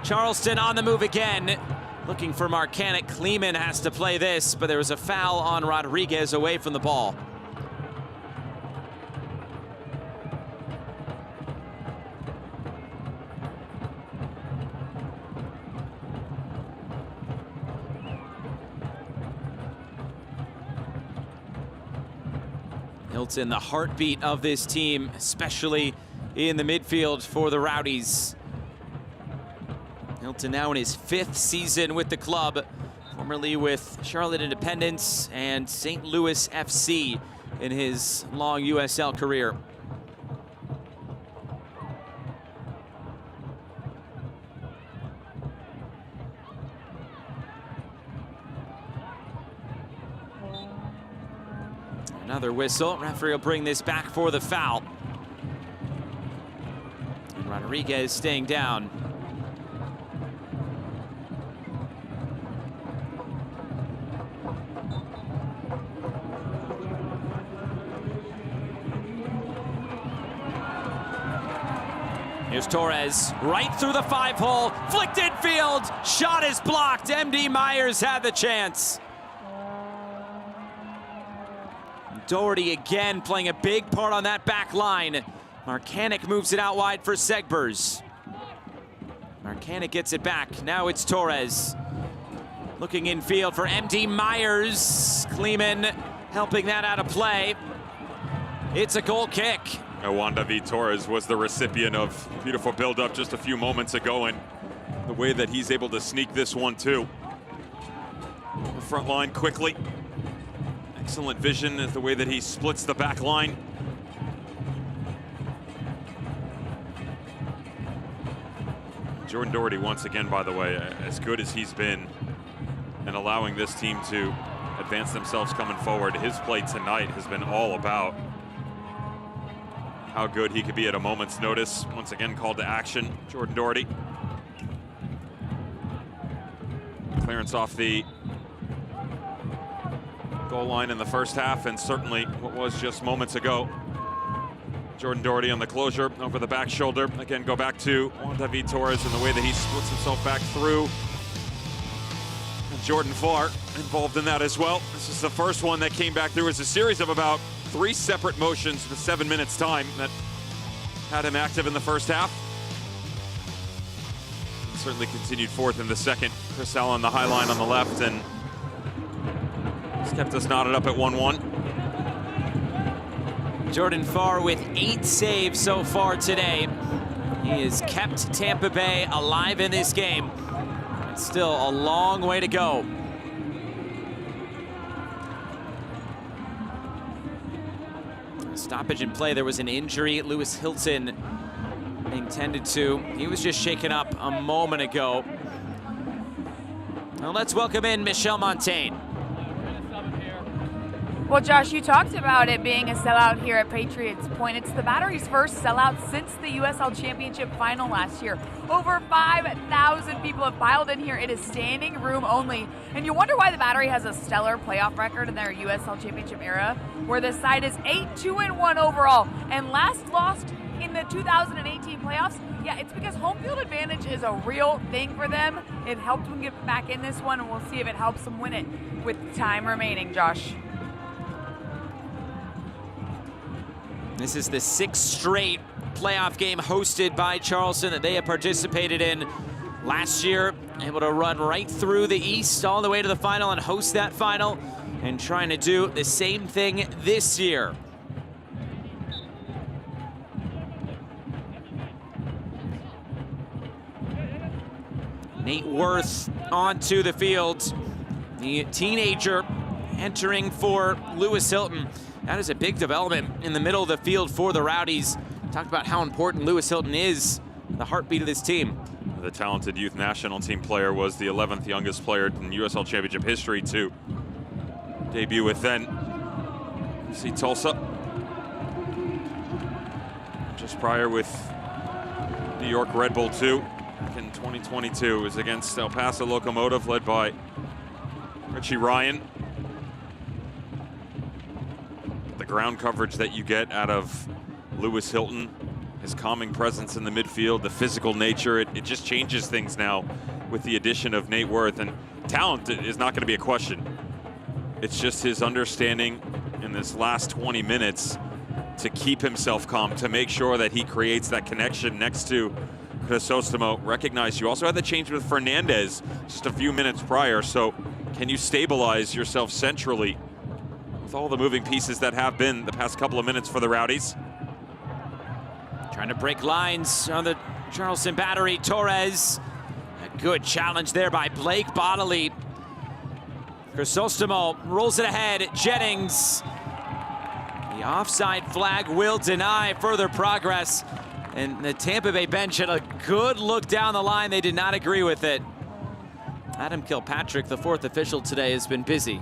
Charleston on the move again, looking for Marcanic. Kleeman has to play this, but there was a foul on Rodriguez away from the ball. Hilton, the heartbeat of this team, especially in the midfield for the Rowdies. Hilton now in his 5th season with the club, formerly with Charlotte Independence and St. Louis FC in his long USL career. Another whistle. Referee will bring this back for the foul. And Rodriguez staying down. Here's Torres, right through the 5-hole, flicked infield, shot is blocked. MD Myers had the chance. Doherty again playing a big part on that back line. Marcanic moves it out wide for Segbers. Marcanic gets it back. Now it's Torres. Looking infield for MD Myers. Kleeman helping that out of play. It's a goal kick. Juan David Torres was the recipient of beautiful build-up just a few moments ago, and the way that he's able to sneak this one too. The front line quickly. Excellent vision is the way that he splits the back line. Jordan Doherty, once again, by the way, as good as he's been and allowing this team to advance themselves coming forward, his play tonight has been all about how good he could be at a moment's notice. Once again, called to action, Jordan Doherty. Clearance off the goal line in the first half, and certainly what was just moments ago. Jordan Doherty on the closure over the back shoulder. Again, go back to Juan David Torres and the way that he splits himself back through. And Jordan Farr involved in that as well. This is the first one that came back through as a series of about 3 separate motions in 7 minutes time that had him active in the first half. And certainly continued forth in the second. Chris Allen, the high line on the left, and it's kept us knotted up at 1-1. Jordan Farr with 8 saves so far today. He has kept Tampa Bay alive in this game. It's still a long way to go. Stoppage in play. There was an injury. Lewis Hilton being tended to. He was just shaken up a moment ago. Now let's welcome in Michelle Montaigne. Well, Josh, you talked about it being a sellout here at Patriots Point. It's the Battery's first sellout since the USL Championship final last year. Over 5,000 people have piled in here. It is standing room only. And you wonder why the Battery has a stellar playoff record in their USL Championship era, where the side is 8-2-1 overall and last lost in the 2018 playoffs. Yeah, it's because home field advantage is a real thing for them. It helped them get back in this one, and we'll see if it helps them win it with time remaining, Josh. This is the 6th straight playoff game hosted by Charleston that they have participated in last year. Able to run right through the East all the way to the final and host that final, and trying to do the same thing this year. Nate Worth onto the field. The teenager entering for Lewis Hilton. That is a big development in the middle of the field for the Rowdies. Talked about how important Lewis Hilton is, the heartbeat of this team. The talented youth national team player was the 11th youngest player in USL Championship history to debut with then. You see Tulsa just prior with New York Red Bull 2 back in 2022. It was against El Paso Locomotive led by Richie Ryan. ground coverage that you get out of Lewis Hilton, his calming presence in the midfield, the physical nature, it just changes things now with the addition of Nate Worth. And talent is not going to be a question. It's just his understanding in this last 20 minutes to keep himself calm, to make sure that he creates that connection next to Crisostomo. Recognize you also had the change with Fernandez just a few minutes prior, so can you stabilize yourself centrally with all the moving pieces that have been the past couple of minutes for the Rowdies? Trying to break lines on the Charleston battery. Torres, a good challenge there by Blake Bodily. Crisostomo rolls it ahead. Jennings, the offside flag will deny further progress. And the Tampa Bay bench had a good look down the line. They did not agree with it. Adam Kilpatrick, the fourth official today, has been busy.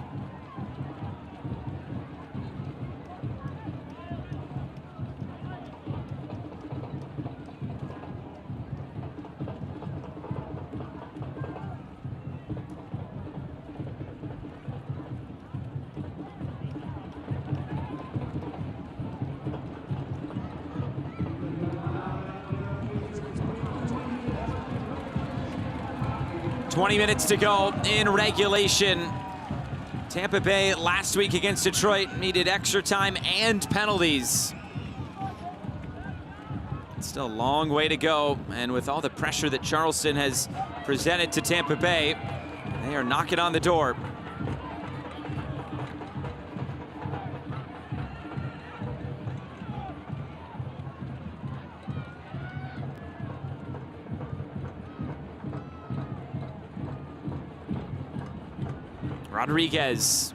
.20 minutes to go in regulation. Tampa Bay last week against Detroit needed extra time and penalties. Still a long way to go, and with all the pressure that Charleston has presented to Tampa Bay, they are knocking on the door. Rodriguez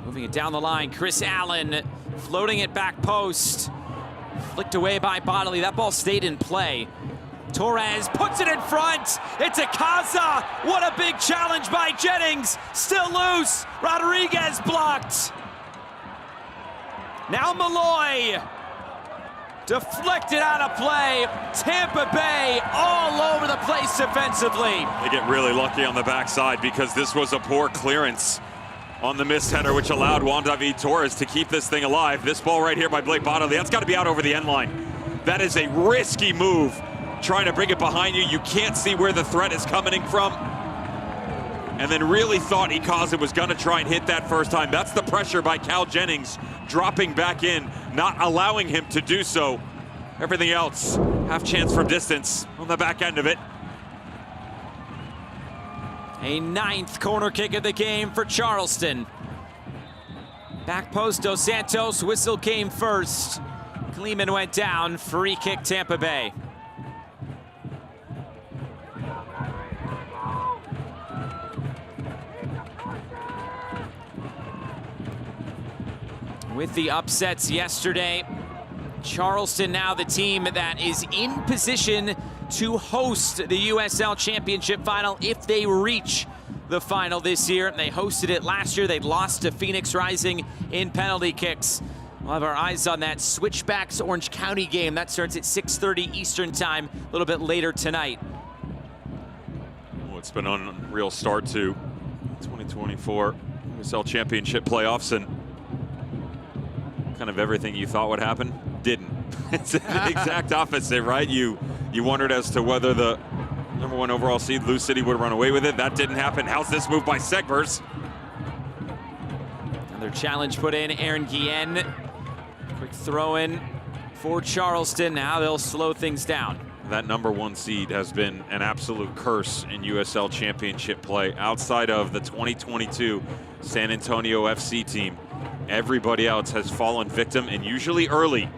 moving it down the line. Chris Allen floating it back post. Flicked away by Bodily. That ball stayed in play. Torres puts it in front. It's a Kaza. What a big challenge by Jennings. Still loose. Rodriguez blocked. Now Malloy. Deflected out of play. Tampa Bay all over the place defensively. They get really lucky on the backside because this was a poor clearance on the missed header, which allowed Juan David Torres to keep this thing alive. This ball right here by Blake Bodily, that's got to be out over the end line. That is a risky move, trying to bring it behind you. You can't see where the threat is coming from. And then really thought Ikaza was going to try and hit that first time. That's the pressure by Cal Jennings, dropping back in, not allowing him to do so. Everything else, half chance from distance on the back end of it. A ninth corner kick of the game for Charleston. Back post, Dos Santos, whistle came first. Kleeman went down, free kick Tampa Bay. With the upsets yesterday, Charleston now the team that is in position to host the USL Championship final if they reach the final this year. They hosted it last year. They lost to Phoenix Rising in penalty kicks. We'll have our eyes on that Switchbacks Orange County game. That starts at 6:30 Eastern time, a little bit later tonight. Well, it's been an unreal start to 2024 USL Championship playoffs, and kind of everything you thought would happen didn't. It's the exact opposite, right? You wondered as to whether the #1 overall seed Lou City would run away with it. That didn't happen. How's this move by Segbers? Another challenge put in, Aaron Guillen. Quick throw in for Charleston. Now they'll slow things down. That #1 seed has been an absolute curse in USL Championship play. Outside of the 2022 San Antonio FC team, everybody else has fallen victim, and usually early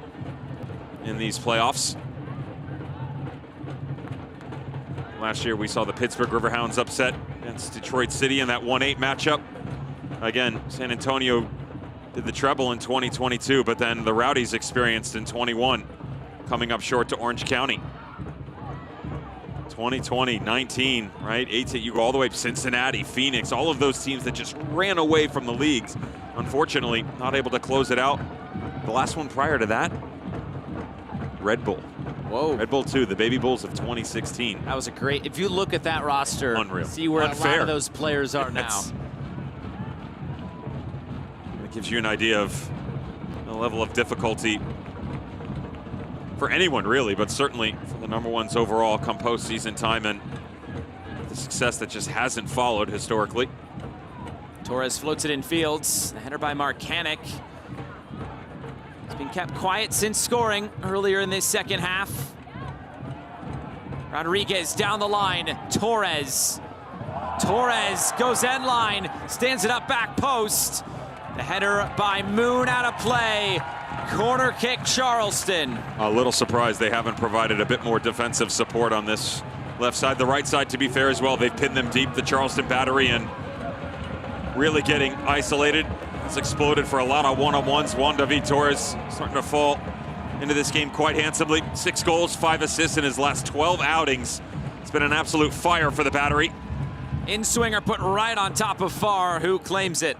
in these playoffs. Last year we saw the Pittsburgh Riverhounds upset against Detroit City in that 1-8 matchup. Again, San Antonio did the treble in 2022, but then the Rowdies experienced in 21, coming up short to Orange County. 2020, 19, right? 8 you go all the way to Cincinnati, Phoenix, all of those teams that just ran away from the leagues. Unfortunately, not able to close it out. The last one prior to that, Red Bull. Whoa. Red Bull 2, the Baby Bulls of 2016. That was a great, if you look at that roster, Unreal. see where Unfair. a lot of those players are now. That gives you an idea of the level of difficulty for anyone, really, but certainly for the number ones overall come postseason time, and the success that just hasn't followed historically. Torres floats it in fields. The header by Marcanic. It's been kept quiet since scoring earlier in this second half. Rodriguez down the line. Torres goes end line, stands it up back post. The header by Moon out of play. Corner kick, Charleston. A little surprised they haven't provided a bit more defensive support on this left side. The right side, to be fair as well, they've pinned them deep, the Charleston battery, and really getting isolated. It's exploded for a lot of one-on-ones. Juan David Torres starting to fall into this game quite handsomely. 6 goals, 5 assists in his last 12 outings. It's been an absolute fire for the battery. In-swinger put right on top of Farr, who claims it.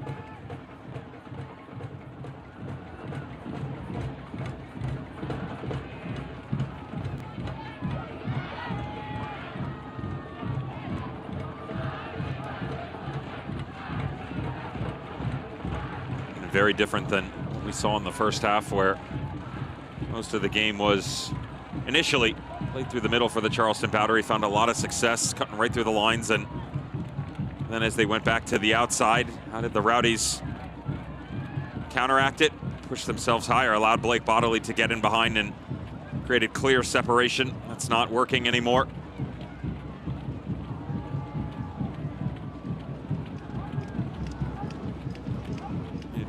Very different than what we saw in the first half, where most of the game was initially played through the middle for the Charleston battery, found a lot of success cutting right through the lines, and then as they went back to the outside, how did the Rowdies counteract it, push themselves higher, allowed Blake Bodley to get in behind and created clear separation. That's not working anymore.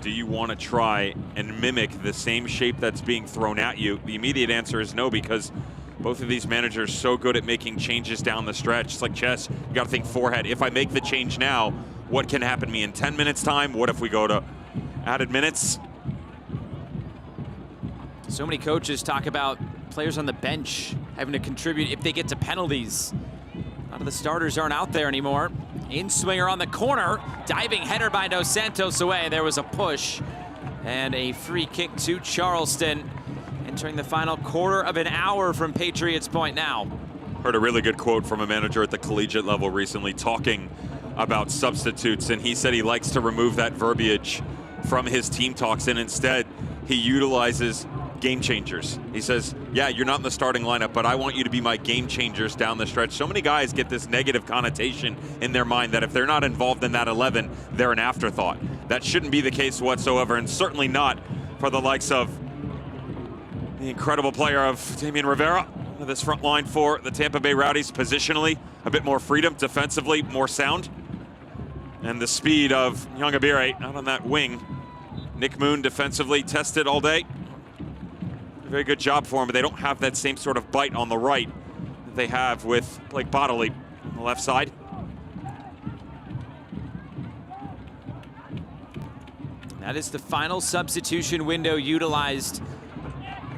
Do you want to try and mimic the same shape that's being thrown at you? The immediate answer is no, because both of these managers are so good at making changes down the stretch. It's like chess, you got to think forehead. If I make the change now, what can happen to me in 10 minutes time? What if we go to added minutes? So many coaches talk about players on the bench having to contribute if they get to penalties. A lot of the starters aren't out there anymore. In-swinger on the corner, diving header by Dos Santos away. There was a push and a free kick to Charleston, entering the final quarter of an hour from Patriots Point now. Heard a really good quote from a manager at the collegiate level recently talking about substitutes, and he said he likes to remove that verbiage from his team talks, and instead he utilizes game changers. He says, yeah, you're not in the starting lineup, but I want you to be my game changers down the stretch. So many guys get this negative connotation in their mind that if they're not involved in that 11, they're an afterthought. That shouldn't be the case whatsoever, and certainly not for the likes of the incredible player of Damian Rivera. This front line for the Tampa Bay Rowdies, positionally a bit more freedom, defensively more sound, and the speed of Young Abire out on that wing. Nick Moon defensively tested all day. Very good job for him, but they don't have that same sort of bite on the right that they have with Blake Bodley on the left side. That is the final substitution window utilized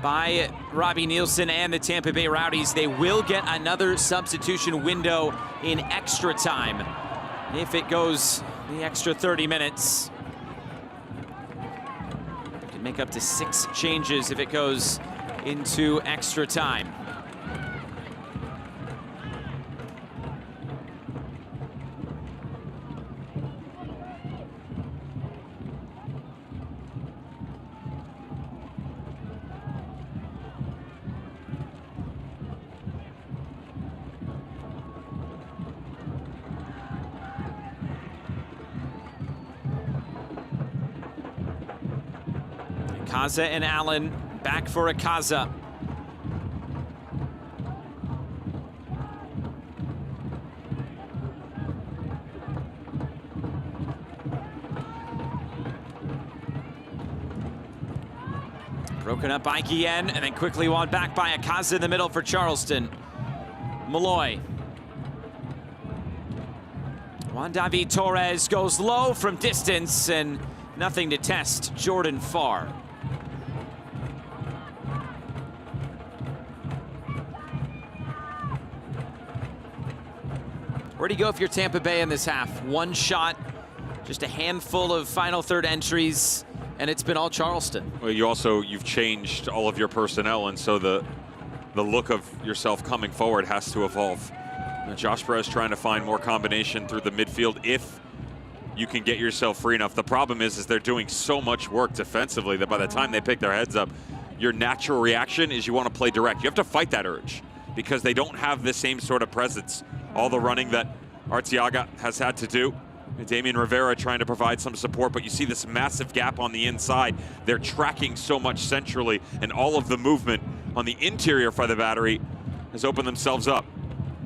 by Robbie Nielsen and the Tampa Bay Rowdies. They will get another substitution window in extra time if it goes the extra 30 minutes. Make up to 6 changes if it goes into extra time. Kaza and Allen back for a Kaza. Broken up by Guillen, and then quickly won back by Akaza in the middle for Charleston. Malloy. Juan David Torres goes low from distance, and nothing to test Jordan Farr. Where do you go if you're Tampa Bay in this half? One shot, just a handful of final third entries, and it's been all Charleston. Well, you've changed all of your personnel, and so the look of yourself coming forward has to evolve. Josh Perez trying to find more combination through the midfield if you can get yourself free enough. The problem is they're doing so much work defensively that by the time they pick their heads up, your natural reaction is you want to play direct. You have to fight that urge because they don't have the same sort of presence. All the running that Arteaga has had to do. Damian Rivera trying to provide some support, but you see this massive gap on the inside. They're tracking so much centrally, and all of the movement on the interior for the Battery has opened themselves up.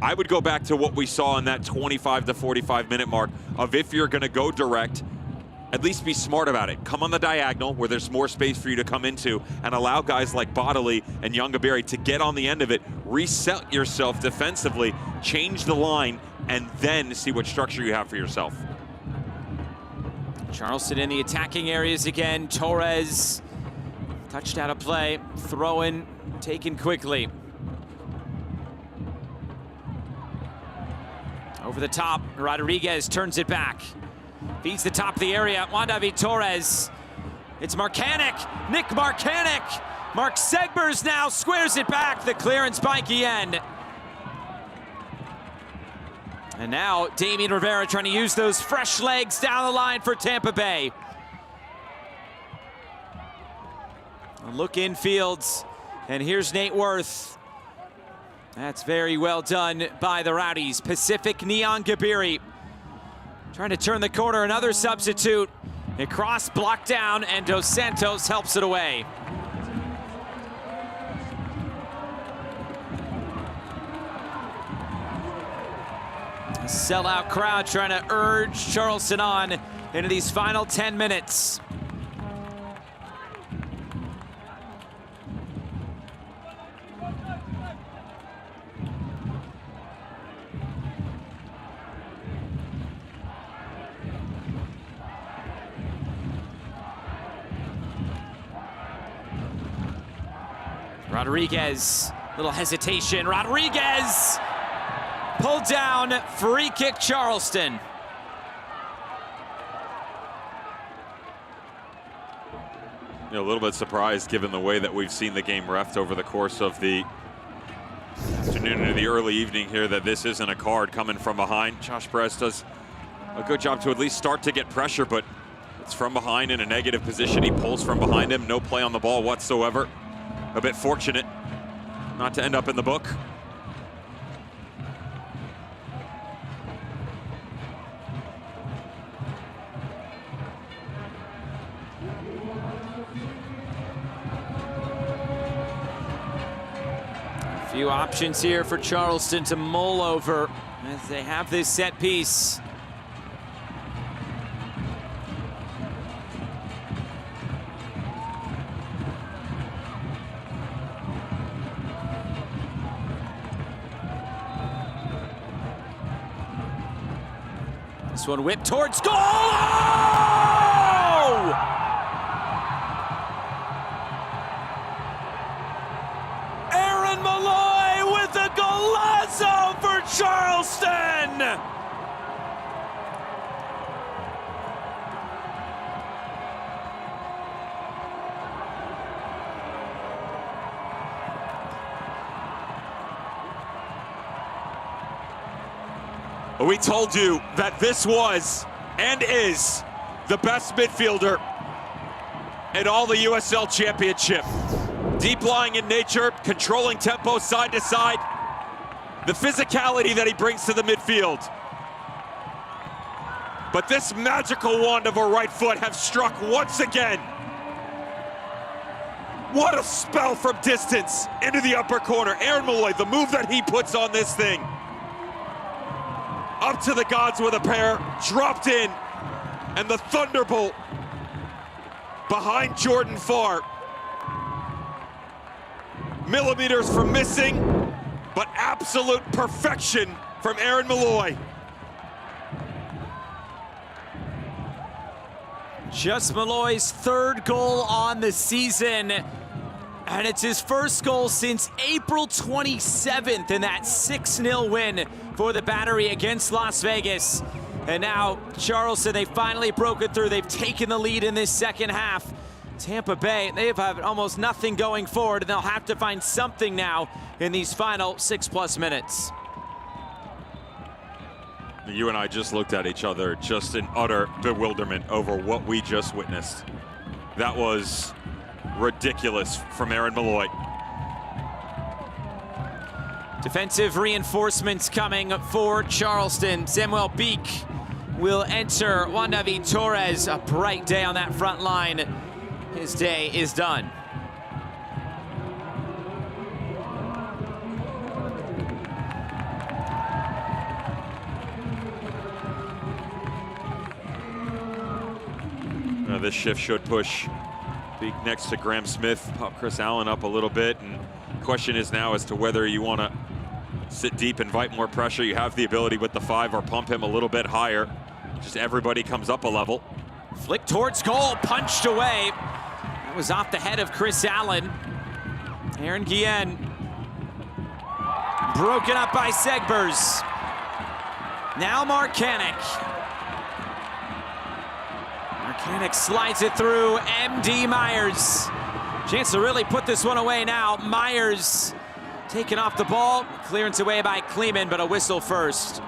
I would go back to what we saw in that 25 to 45 minute mark of if you're going to go direct, at least be smart about it. Come on the diagonal where there's more space for you to come into and allow guys like Bodily and Youngaberi to get on the end of it, reset yourself defensively, change the line, and then see what structure you have for yourself. Charleston in the attacking areas again. Torres touched out of play, throw-in taken quickly. Over the top, Rodriguez turns it back. Feeds the top of the area, Wandavi Torres. It's Marcanic, Nick Marcanic. Mark Segbers now squares it back, the clearance by Guillen. And now Damian Rivera trying to use those fresh legs down the line for Tampa Bay. A look in fields, and here's Nate Worth. That's very well done by the Rowdies. Pacific Neon Gabiri trying to turn the corner, another substitute. A cross blocked down, and Dos Santos helps it away. A sellout crowd trying to urge Charleston on into these final 10 minutes. Rodriguez, little hesitation. Rodriguez pulled down, free kick Charleston. A little bit surprised given the way that we've seen the game reffed over the course of the afternoon into the early evening here that this isn't a card coming from behind. Josh Perez does a good job to at least start to get pressure, but it's from behind in a negative position. He pulls from behind him, no play on the ball whatsoever. A bit fortunate not to end up in the book. A few options here for Charleston to mull over as they have this set piece. This one whipped towards goal! Oh! Aaron Malloy with a golazo for Charleston! We told you that this was and is the best midfielder in all the USL Championship. Deep lying in nature, controlling tempo side to side, the physicality that he brings to the midfield. But this magical wand of a right foot have struck once again. What a spell from distance into the upper corner. Aaron Malloy, the move that he puts on this thing. Up to the gods with a pair, dropped in, and the thunderbolt behind Jordan Farr. Millimeters from missing, but absolute perfection from Aaron Malloy. Just Malloy's third goal on the season. And it's his first goal since April 27th in that 6-0 win for the Battery against Las Vegas. And now Charleston, they finally broke it through. They've taken the lead in this second half. Tampa Bay, they've had almost nothing going forward, and they'll have to find something now in these final 6+ minutes. You and I just looked at each other, just in utter bewilderment over what we just witnessed. That was ridiculous from Aaron Malloy. Defensive reinforcements coming for Charleston. Samuel Beek will enter. Juan David Torres, a bright day on that front line. His day is done. This shift should push Beek next to Graham Smith, pop Chris Allen up a little bit. And the question is now as to whether you want to sit deep, invite more pressure. You have the ability with the 5, or pump him a little bit higher. Just everybody comes up a level. Flick towards goal, punched away. That was off the head of Chris Allen. Aaron Guillen. Broken up by Segbers. Now Marcanic. Marcanic slides it through. MD Myers. Chance to really put this one away now. Myers taking off the ball. Clearance away by Kleeman, but a whistle first.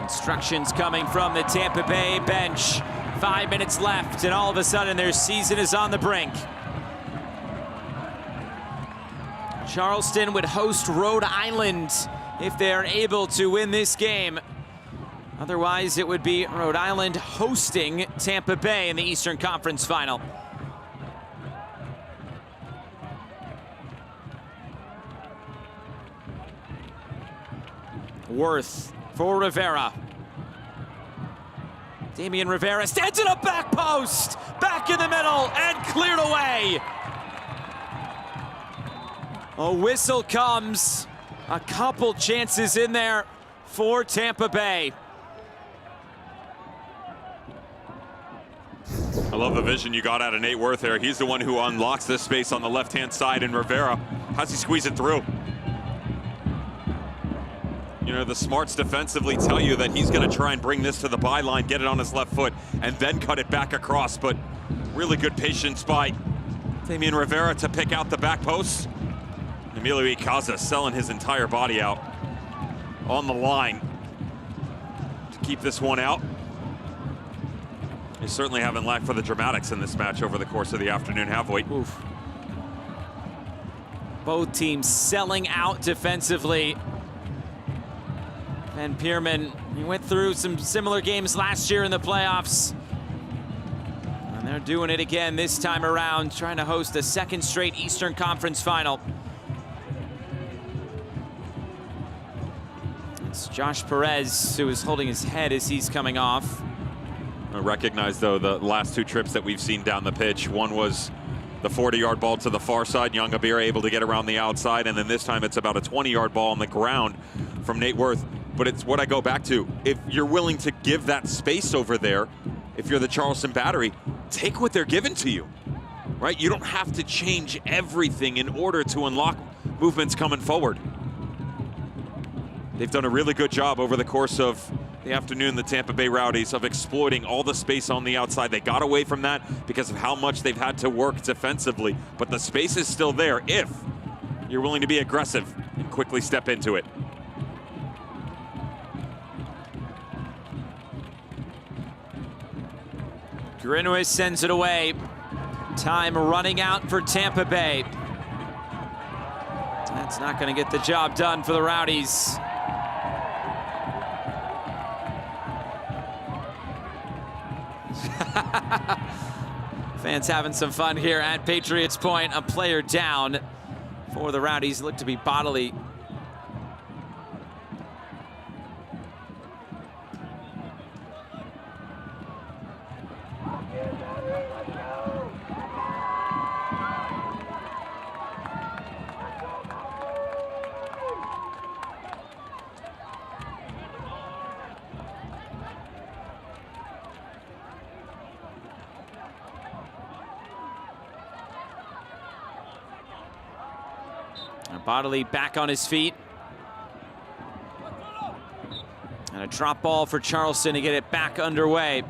Instructions coming from the Tampa Bay bench. 5 minutes left, and all of a sudden their season is on the brink. Charleston would host Rhode Island if they are able to win this game. Otherwise, it would be Rhode Island hosting Tampa Bay in the Eastern Conference Final. Worth for Rivera. Damian Rivera stands in a back post, back in the middle, and cleared away. A whistle comes. A couple chances in there for Tampa Bay. I love the vision you got out of Nate Worth there. He's the one who unlocks this space on the left-hand side, and Rivera, how's he squeeze it through? You know, the smarts defensively tell you that he's going to try and bring this to the byline, get it on his left foot, and then cut it back across. But really good patience by Damian Rivera to pick out the back post. Emilio Icaza selling his entire body out on the line to keep this one out. They certainly haven't lacked for the dramatics in this match over the course of the afternoon, have we? Oof. Both teams selling out defensively. Van Pierman, he went through some similar games last year in the playoffs. And they're doing it again this time around, trying to host a second straight Eastern Conference Final. It's Josh Perez who is holding his head as he's coming off. I recognize, though, the last 2 trips that we've seen down the pitch. One was the 40-yard ball to the far side. Young Abir able to get around the outside. And then this time it's about a 20-yard ball on the ground from Nate Worth. But it's what I go back to. If you're willing to give that space over there, if you're the Charleston Battery, take what they're giving to you, right? You don't have to change everything in order to unlock movements coming forward. They've done a really good job over the course of the afternoon, the Tampa Bay Rowdies, of exploiting all the space on the outside. They got away from that because of how much they've had to work defensively, but the space is still there if you're willing to be aggressive and quickly step into it. Grinwis sends it away. Time running out for Tampa Bay. That's not going to get the job done for the Rowdies. Fans having some fun here at Patriots Point. A player down for the Rowdies. Look to be bodily. Bodily back on his feet. And A drop ball for Charleston to get it back underway.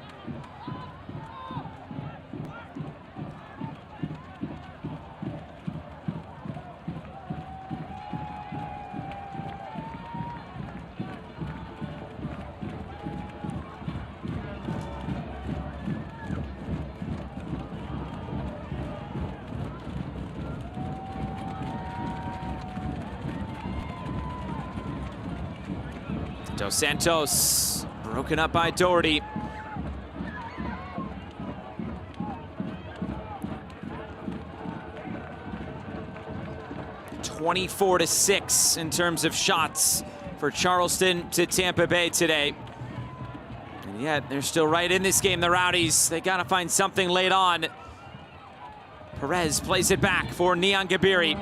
Dos Santos, broken up by Doherty. (24-6) in terms of shots for Charleston to Tampa Bay today. And yet, they're still right in this game, the Rowdies. They gotta find something late on. Perez plays it back for Neon Gabiri.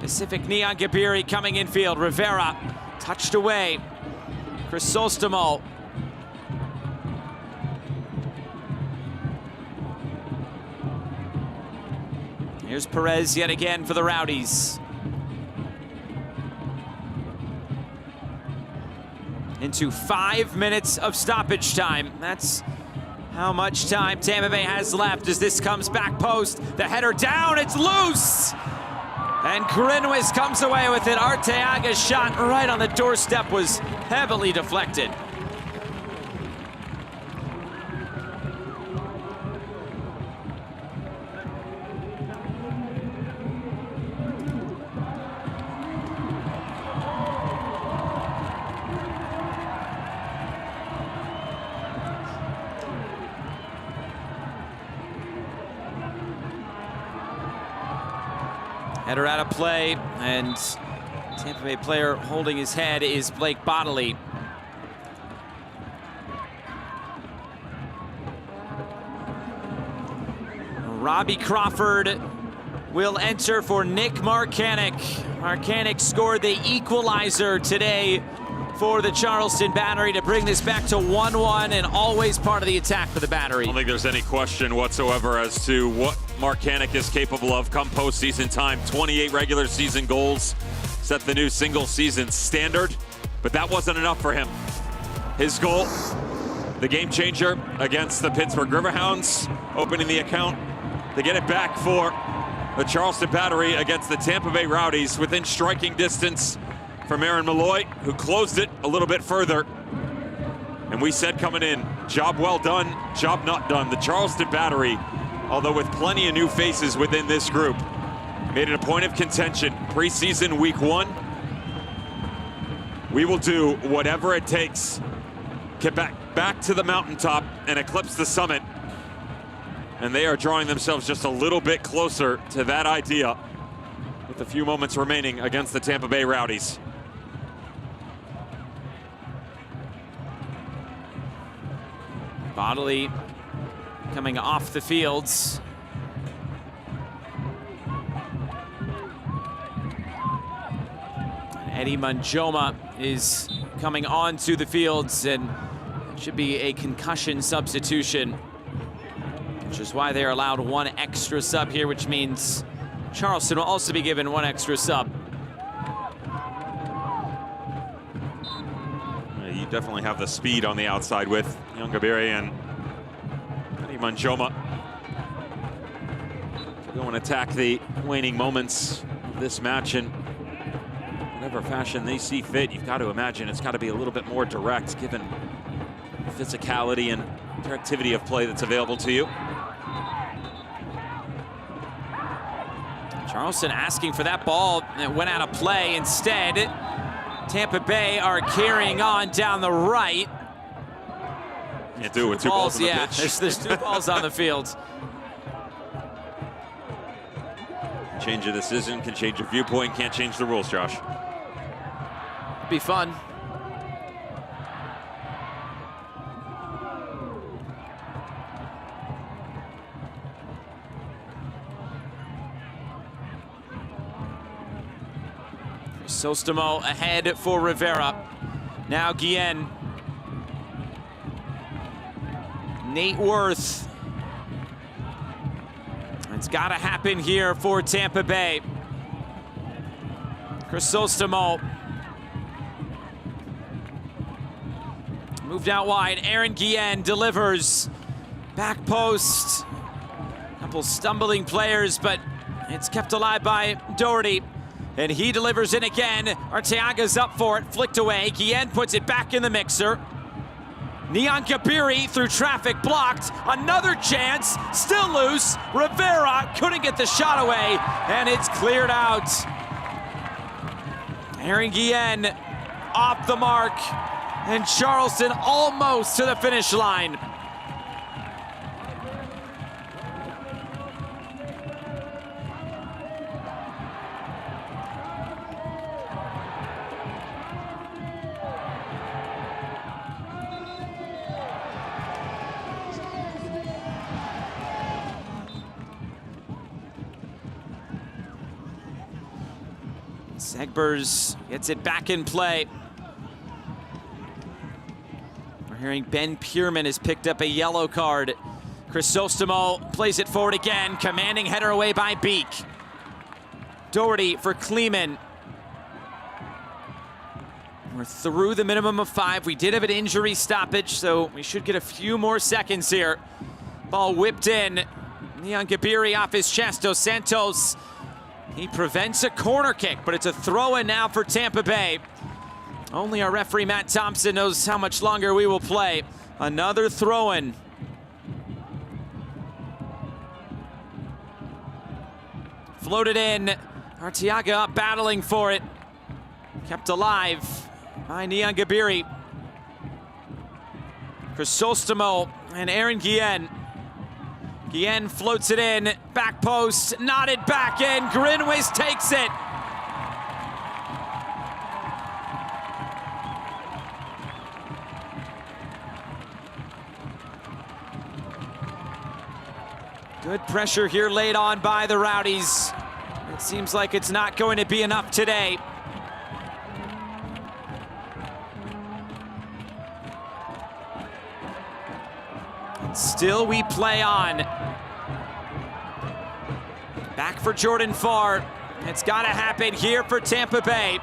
Pacific Neon Gabiri coming infield. Rivera touched away. Crisostomo. Here's Perez yet again for the Rowdies. Into 5 minutes of stoppage time. That's how much time Tampa Bay has left as this comes back post. The header down, it's loose! And Grinwis comes away with it. Arteaga's shot right on the doorstep was heavily deflected. Header out of play, and Tampa Bay player holding his head is Blake Bodley. Robbie Crawford will enter for Nick Marcanic. Marcanic scored the equalizer today for the Charleston Battery to bring this back to 1-1 and always part of the attack for the Battery. I don't think there's any question whatsoever as to what Marcanic is capable of come postseason time. 28 regular season goals, set the new single season standard, but that wasn't enough for him. His goal, the game changer against the Pittsburgh Riverhounds, opening the account to get it back for the Charleston Battery against the Tampa Bay Rowdies within striking distance from Aaron Malloy, who closed it a little bit further. And we said coming in, job well done, job not done. The Charleston Battery, although with plenty of new faces within this group, made it a point of contention. Preseason week 1, we will do whatever it takes, get back to the mountaintop and eclipse the summit. And they are drawing themselves just a little bit closer to that idea with a few moments remaining against the Tampa Bay Rowdies. Bodley coming off the fields. And Eddie Manjoma is coming onto the fields, and it should be a concussion substitution, which is why they are allowed one extra sub here, which means Charleston will also be given one extra sub. You definitely have the speed on the outside with young Gabiri and Eddie Manjoma to go and attack the waning moments of this match in whatever fashion they see fit. You've got to imagine it's got to be a little bit more direct given the physicality and directivity of play that's available to you. Charleston asking for that ball that went out of play. Instead, Tampa Bay are carrying on down the right. Can't do it with two balls on the pitch. There's two balls on the field. Change a decision, can change your viewpoint, can't change the rules, Josh. Be fun. Sostamo ahead for Rivera. Now Guillen. Nate Worth. It's got to happen here for Tampa Bay. Crisostomo. Moved out wide. Aaron Guillen delivers. Back post. Couple stumbling players, but it's kept alive by Doherty. And he delivers in again. Arteaga's up for it. Flicked away. Guillen puts it back in the mixer. Neon Kabiri through traffic blocked. Another chance. Still loose. Rivera couldn't get the shot away. And it's cleared out. Aaron Guillen off the mark. And Charleston almost to the finish line. Segbers gets it back in play. We're hearing Ben Pierman has picked up a yellow card. Crisostomo plays it forward again. Commanding header away by Beek. Doherty for Kleeman. We're through the minimum of 5. We did have an injury stoppage, so we should get a few more seconds here. Ball whipped in. Neon Kabiri off his chest. Dos Santos. He prevents a corner kick, but it's a throw-in now for Tampa Bay. Only our referee, Matt Thompson, knows how much longer we will play. Another throw-in. Floated in. Arteaga up battling for it. Kept alive by Neon Kabiri. Crisostomo and Aaron Guillen. Guillen floats it in, back post, nodded back in, Grinwis takes it. Good pressure here laid on by the Rowdies. It seems like it's not going to be enough today. Still we play on. Back for Jordan Farr. It's got to happen here for Tampa Bay.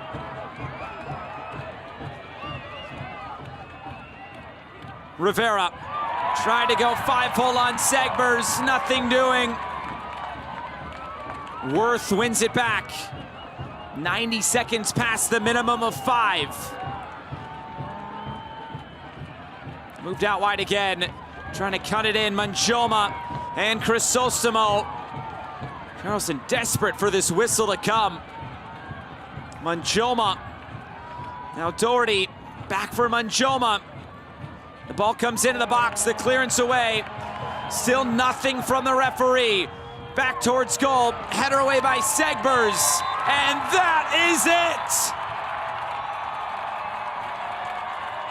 Rivera tried to go 5-hole on Segbers, nothing doing. Worth wins it back. 90 seconds past the minimum of 5. Moved out wide again. Trying to cut it in, Manjoma and Crisostomo. Charleston desperate for this whistle to come. Manjoma. Now Doherty, back for Manjoma. The ball comes into the box, the clearance away. Still nothing from the referee. Back towards goal, header away by Segbers. And that is it!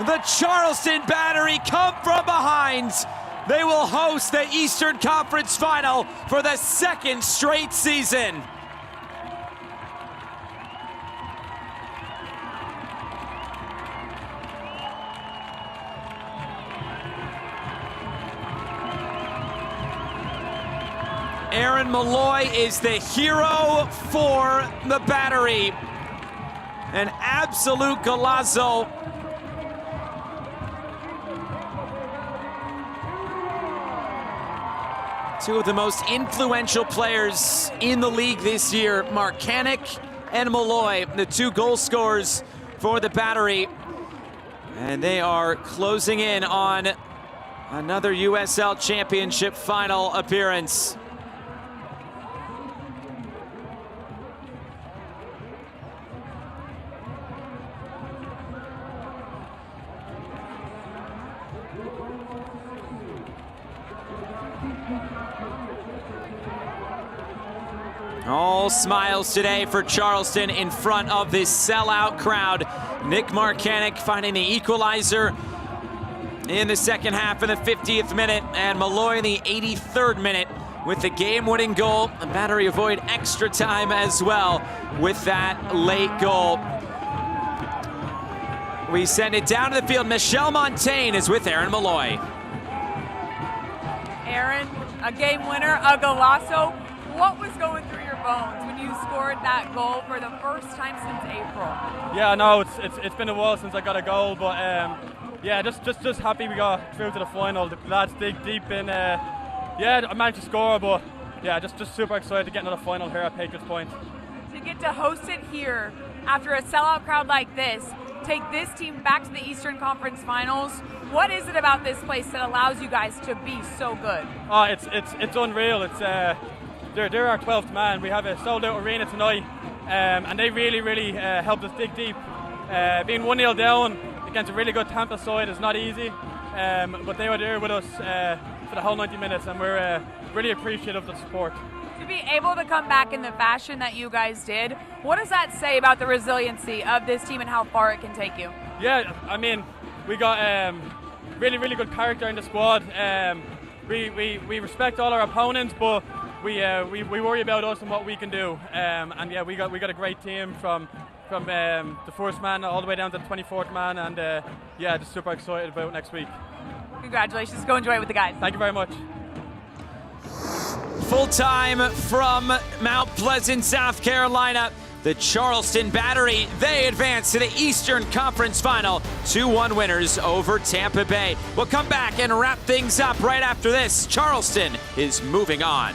The Charleston Battery come from behind. They will host the Eastern Conference Final for the 2nd straight season. Aaron Malloy is the hero for the Battery. An absolute golazo. Two of the most influential players in the league this year, Marcanic and Malloy, the 2 goal scorers for the Battery. And they are closing in on another USL Championship final appearance. All smiles today for Charleston in front of this sellout crowd. Nick Marcanic finding the equalizer in the second half in the 50th minute, and Malloy in the 83rd minute with the game-winning goal. The Battery avoid extra time as well with that late goal. We send it down to the field. Michelle Montaigne is with Aaron Malloy. Aaron, a game winner, a golazo. What was going through your bones when you scored that goal for the first time since April? Yeah, no, it's been a while since I got a goal, but yeah, just happy we got through to the final. The lads dig deep in. Yeah, I managed to score, but yeah, just super excited to get into the final here at Patriots Point. To get to host it here after a sellout crowd like this, take this team back to the Eastern Conference Finals. What is it about this place that allows you guys to be so good? Oh, it's unreal. It's they're our 12th man. We have a sold out arena tonight, and they really helped us dig deep. Being 1-0 down against a really good Tampa side is not easy, but they were there with us for the whole 90 minutes, and we're really appreciative of the support. To be able to come back in the fashion that you guys did, what does that say about the resiliency of this team and how far it can take you? Yeah, I mean, we got really good character in the squad. We respect all our opponents, but we worry about us and what we can do. And yeah, we got a great team from the first man all the way down to the 24th man, and yeah, just super excited about next week. Congratulations. Go enjoy it with the guys. Thank you very much. Full time from Mount Pleasant, South Carolina. The Charleston Battery, they advance to the Eastern Conference Final. 2-1 winners over Tampa Bay. We'll come back and wrap things up right after this. Charleston is moving on.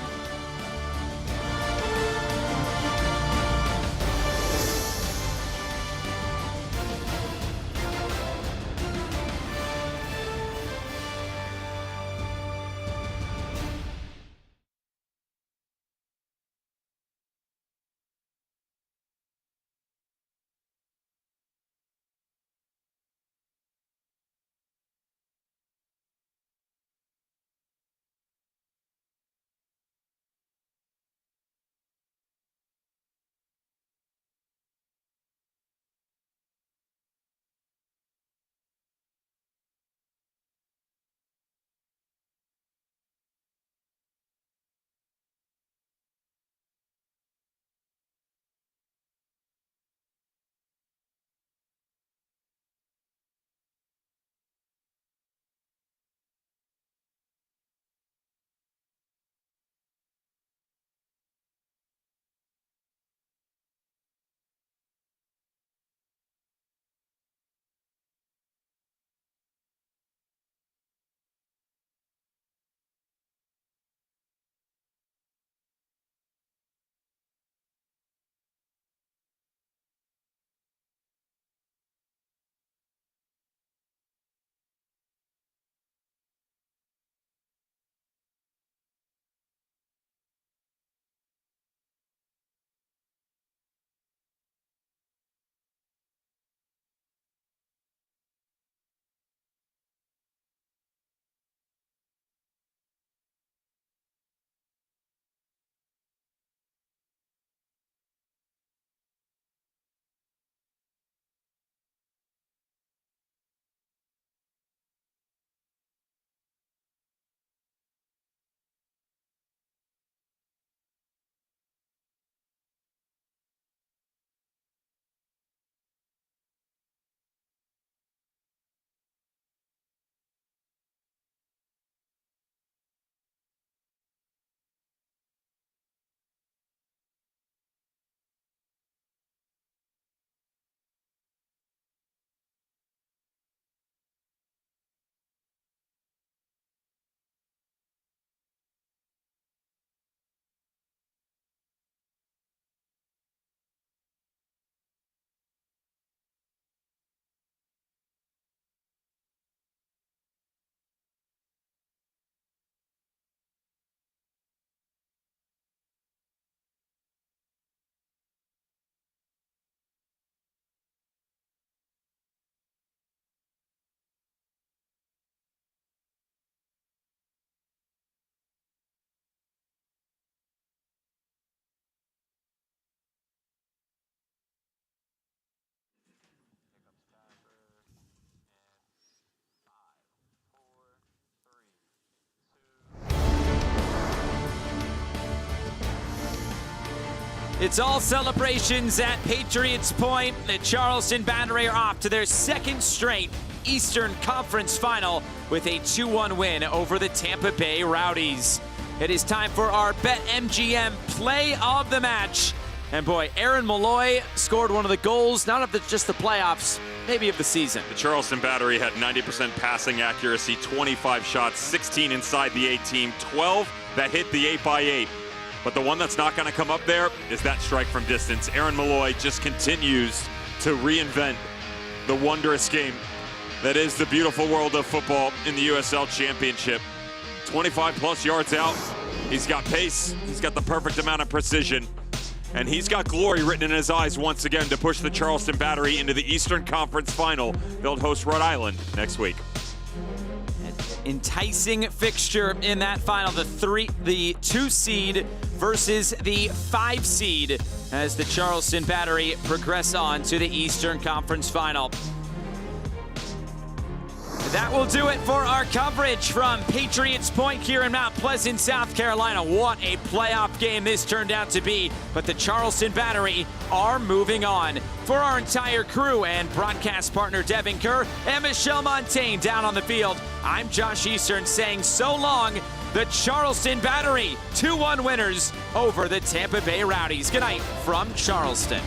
It's all celebrations at Patriots Point. The Charleston Battery are off to their second straight Eastern Conference Final with a 2-1 win over the Tampa Bay Rowdies. It is time for our BetMGM play of the match. And boy, Aaron Malloy scored one of the goals, not of just the playoffs, maybe of the season. The Charleston Battery had 90% passing accuracy, 25 shots, 16 inside the 18, 12 that hit the 8x8. But the one that's not going to come up there is that strike from distance. Aaron Malloy just continues to reinvent the wondrous game that is the beautiful world of football in the USL Championship. 25 plus yards out. He's got pace. He's got the perfect amount of precision. And he's got glory written in his eyes once again to push the Charleston Battery into the Eastern Conference Final. They'll host Rhode Island next week. Enticing fixture in that final, the 2 seed versus the 5 seed as the Charleston Battery progress on to the Eastern Conference Final. That will do it for our coverage from Patriots Point here in Mount Pleasant, South Carolina. What a playoff game this turned out to be, but the Charleston Battery are moving on. For our entire crew and broadcast partner Devin Kerr and Michelle Montaigne down on the field, I'm Josh Eastern saying so long. The Charleston Battery 2-1 winners over the Tampa Bay Rowdies. Good night from Charleston.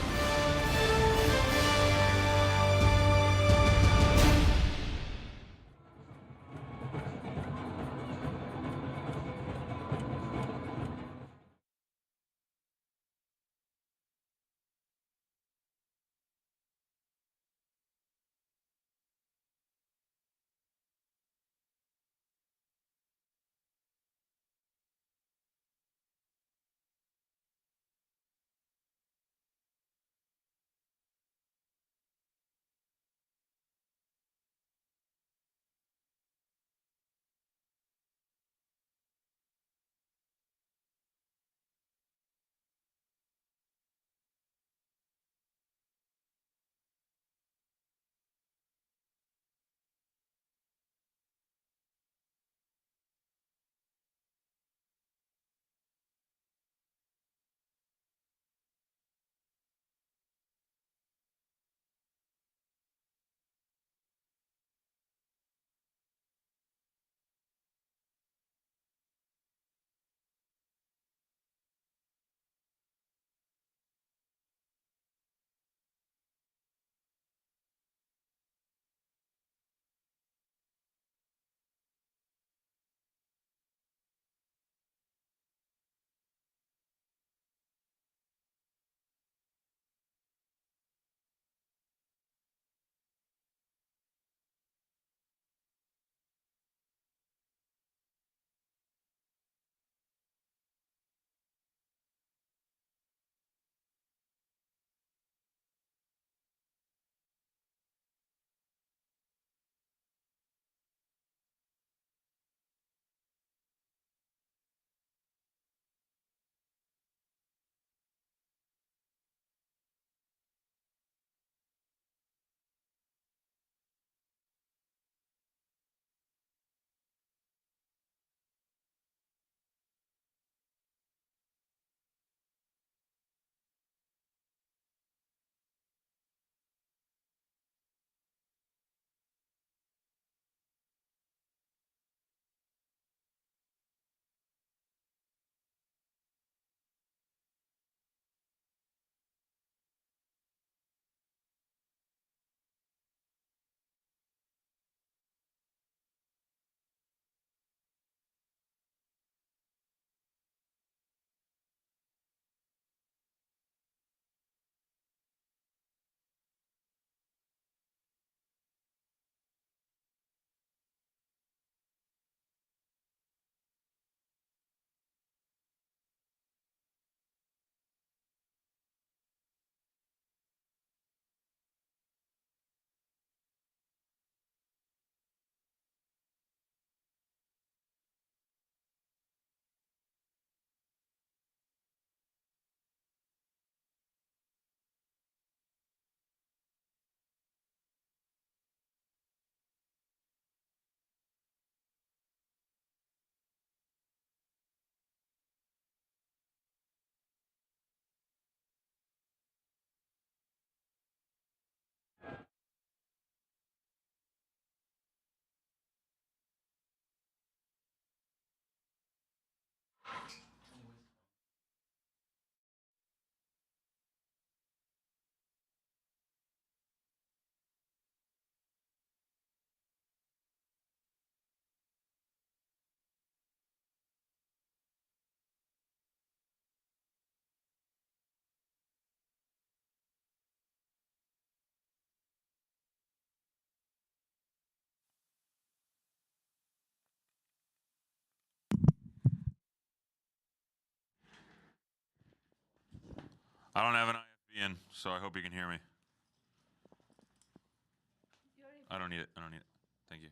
I don't have an IFB in, so I hope you can hear me. I don't need it. I don't need it. Thank you.